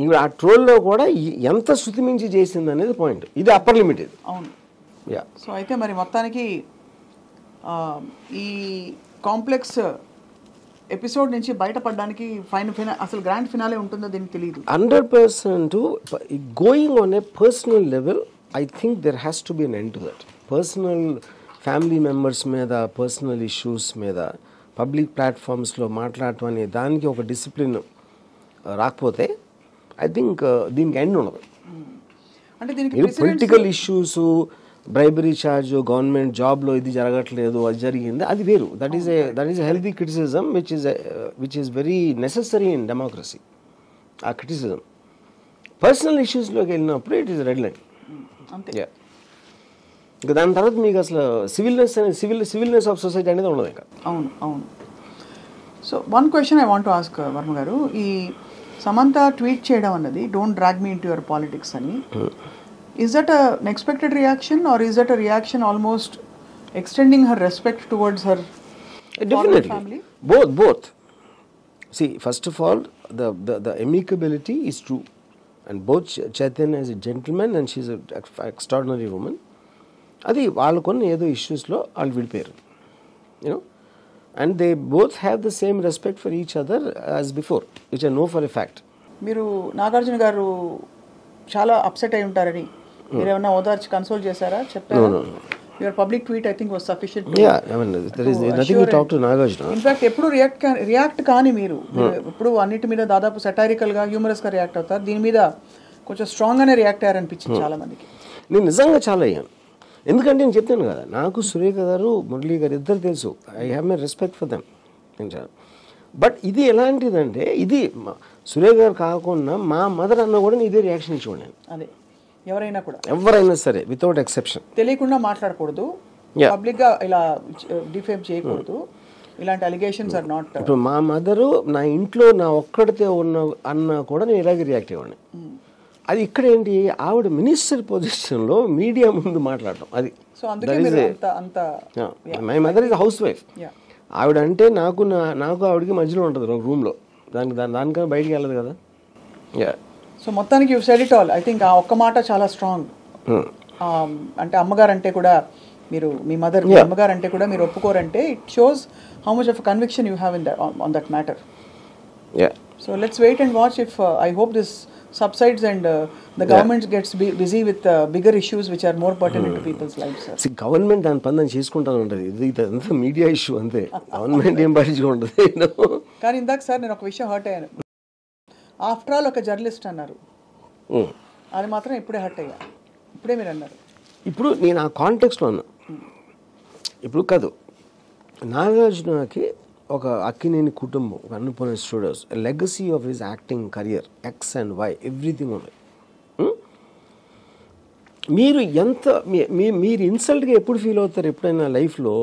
ఇప్పుడు ఆ ట్రోల్లో కూడా ఎంత శృతి మించి చేసింది అనేది పాయింట్. ఇది అప్పర్ లిమిట్ ఇది. సో అయితే మరి మొత్తానికి ఈ కాంప్లెక్స్ ఎపిసోడ్ నుంచి బయటపడడానికి అసలు గ్రాండ్ ఫినాలే ఉంటుందో దీనికి తెలియదు. 100% going on a personal level, I think there has to be an end to that. Personal family members మీద, పర్సనల్ ఇష్యూస్ మీద పబ్లిక్ ప్లాట్ఫామ్స్లో మాట్లాడటం అనే దానికి ఒక డిసిప్లిన్ రాకపోతే ఐ థింక్ దీనికి ఎండ్ ఉండదు. అంటే దీనికి political issues, bribery charge, government జాబ్లో ఇది జరగట్లేదు, అది జరిగింది, అది వేరు. That is a healthy criticism which is very necessary in democracy. ఆ క్రిటిసిజం పర్సనల్ ఇష్యూస్లోకి వెళ్ళినప్పుడు ఇట్ ఈస్ రెడ్ లైన్. ఇంకా దాని తర్వాత మీకు అసలు సివిల్నెస్ ఆఫ్ సొసైటీ అనేది ఉండదు ఇంకా. అవును. So one question I want to ask Varma గారు, ఈ సమంత ట్వీట్ చేయడం అన్నది don't drag me into your politics అని, is that an expected reaction or is that a reaction almost extending her respect towards her family? Both. See, first of all, the amicability is true, and both Chaitanya is a gentleman and she's an extraordinary woman. Adi valukonna edo issues lo all vidiparu, you know, and they both have the same respect for each other as before, which I know for a fact. మీరు నాగార్జున గారు చాలా upset అయి ఉంటారని మీరేమన్నా ఓదార్చి console చేశారా, చెప్పారా? Your public tweet I think was sufficient. Yeah, I mean, there is nothing to talk to Nagarjuna. In fact ఎప్పుడు రియాక్ట్ కానీ మీరు ఎప్పుడు అన్నిటి మీద దాదాపు సెటారికల్గా హ్యూమరస్గా రియాక్ట్ అవుతారు. దీని మీద కొంచెం స్ట్రాంగ్గానే రియాక్ట్ అయ్యారనిపించింది చాలా మందికి. నేను నిజంగా చాలా అయ్యాను. ఎందుకంటే నేను చెప్తాను కదా, నాకు సురేఖ గారు మురళీ గారు ఇద్దరు తెలుసు. I have my respect for them. But ఇది ఎలాంటిదంటే, ఇది సురేఖ గారు కాకుండా మా మదర్ అన్న కూడా ఇదే రియాక్షన్ ఇచ్చుకోండి. అదే ఎవరైనా సరే వితౌట్ ఎక్సెప్షన్ తెలియకుండా మాట్లాడకూడదు, పబ్లిక్గా ఇలా డిఫేమ్ చేయకూడదు. ఇలాంటి అలిగేషన్స్ ఆర్ నాట్. ఇప్పుడు మా మదరు నా ఇంట్లో నా ఒక్కడితే ఉన్న అన్న కూడా నేను ఇలాగే రియాక్ట్ అయ్యాను. అది ఇక్కడ ఏంటి, ఆవిడ మినిస్టర్ పొజిషన్లో మీడియా ముందు మాట్లాడటం. అది సో అందుకే my mother is house wife. ఆవిడ అంటే నాకు ఆవిడకి మధ్యలో ఉంటుంది రూమ్లో. దానికన్నా బయటికి వెళ్ళదు కదా. సో మొత్తానికి you said it all. I think ఆ ఒక్క మాట చాలా స్ట్రాంగ్. అంటే అమ్మగారు అంటే కూడా మీరు, మీ మదర్ అమ్మగారు అంటే కూడా మీరు ఒప్పుకోరంటే it shows how much of conviction you have on that matter. So let's wait and watch if I hope this subsides and the government gets busy with bigger issues which are more pertinent to people's lives. Government దాని పని దాన్ని చేసుకుంటా ఉంటుంది. ఇది అంతా media issue అంతే. Government ఏం పట్టించుకుంటుంది. కానీ ఇందాక సార్ నేను ఒక విషయం హర్ట్ అయ్యాను. ఆఫ్టర్ ఆల్ ఒక జర్నలిస్ట్ అన్నారు, అది మాత్రం ఇప్పుడే హర్ట్ అయ్యా. ఇప్పుడే మీరు అన్నారు. ఇప్పుడు నేను ఆ కాంటెక్స్లో అన్నా. ఇప్పుడు కాదు, నాగార్జునకి ఒక అక్కినేని కుటుంబం, ఒక Annapurna Studios, legacy of his acting career, X and Y, everything ఉంది. మీరు ఎంత మీరు ఇన్సల్ట్గా ఎప్పుడు ఫీల్ అవుతారు ఎప్పుడైనా లైఫ్లో?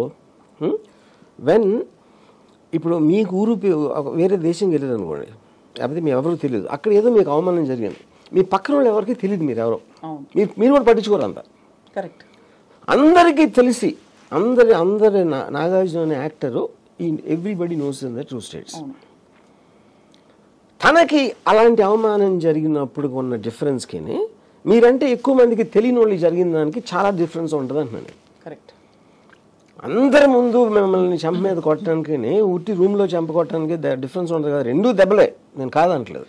వెన్ ఇప్పుడు మీకు ఊరు వేరే దేశంకి వెళ్ళారు అనుకోండి, లేకపోతే మీ ఎవరో తెలియదు, అక్కడ ఏదో మీకు అవమానం జరిగింది, మీ పక్కన వాళ్ళు ఎవరికి తెలియదు మీరు ఎవరో, మీరు కూడా పట్టించుకోరు అంత. కరెక్ట్. అందరికీ తెలిసి అందరి నాగార్జున అనే actor everybody knows in the true states. తనకి అలాంటి అవమానం జరిగినప్పుడు ఉన్న డిఫరెన్స్కి మీరంటే ఎక్కువ మందికి తెలియని వాళ్ళు జరిగిన దానికి చాలా డిఫరెన్స్ ఉంటుంది అంటున్నాను. కరెక్ట్. అందరి ముందు మిమ్మల్ని చంప మీద కొట్టడానికి, ఉట్టి రూమ్లో చంప కొట్టడానికి డిఫరెన్స్ ఉంటుంది కదా. రెండూ దెబ్బలే, నేను కాదనట్లేదు.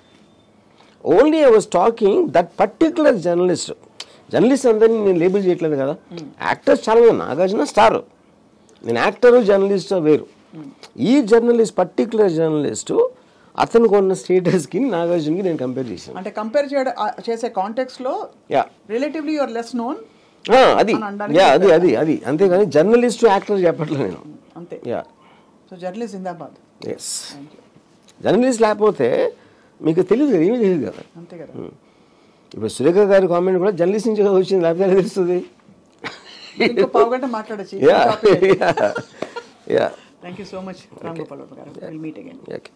Only I was talking that particular journalist అందరినీ నేను లేబుల్ చేయట్లేదు కదా. యాక్టర్స్ చాలా, నాగార్జున స్టార్, నేను యాక్టరు జర్నలిస్ట్ వేరు. ఈ జర్నలిస్ట్, పర్టికులర్ జర్నలిస్టు, అతనికి ఉన్న స్టేటస్కి నాగార్జునకి నేను కంపేర్ చేశాను. అంటే కంపేర్ చేసే కాంటెక్స్లో రిలేటివ్లీ యువర్ లెస్ నోన్. అది అంతేగాని జర్నలిస్ట్ యాక్టర్ చెప్పట్లేదు నేను. అంతే. సో జర్నలిస్ట్ జిందాబాద్. ఎస్, జర్నలిస్ట్ లేకపోతే మీకు తెలియదు కదా, ఏమీ తెలియదు కదా. అంతే కదా. ఇప్పుడు సురేఖ గారి కామెంట్ కూడా జర్నలిస్ట్ నుంచి వచ్చింది, లేకపోతే తెలుస్తుంది. పావుగంట మాట్లాడచ్చు. Thank you so much, Ram Gopal Varma. We'll meet again. Okay.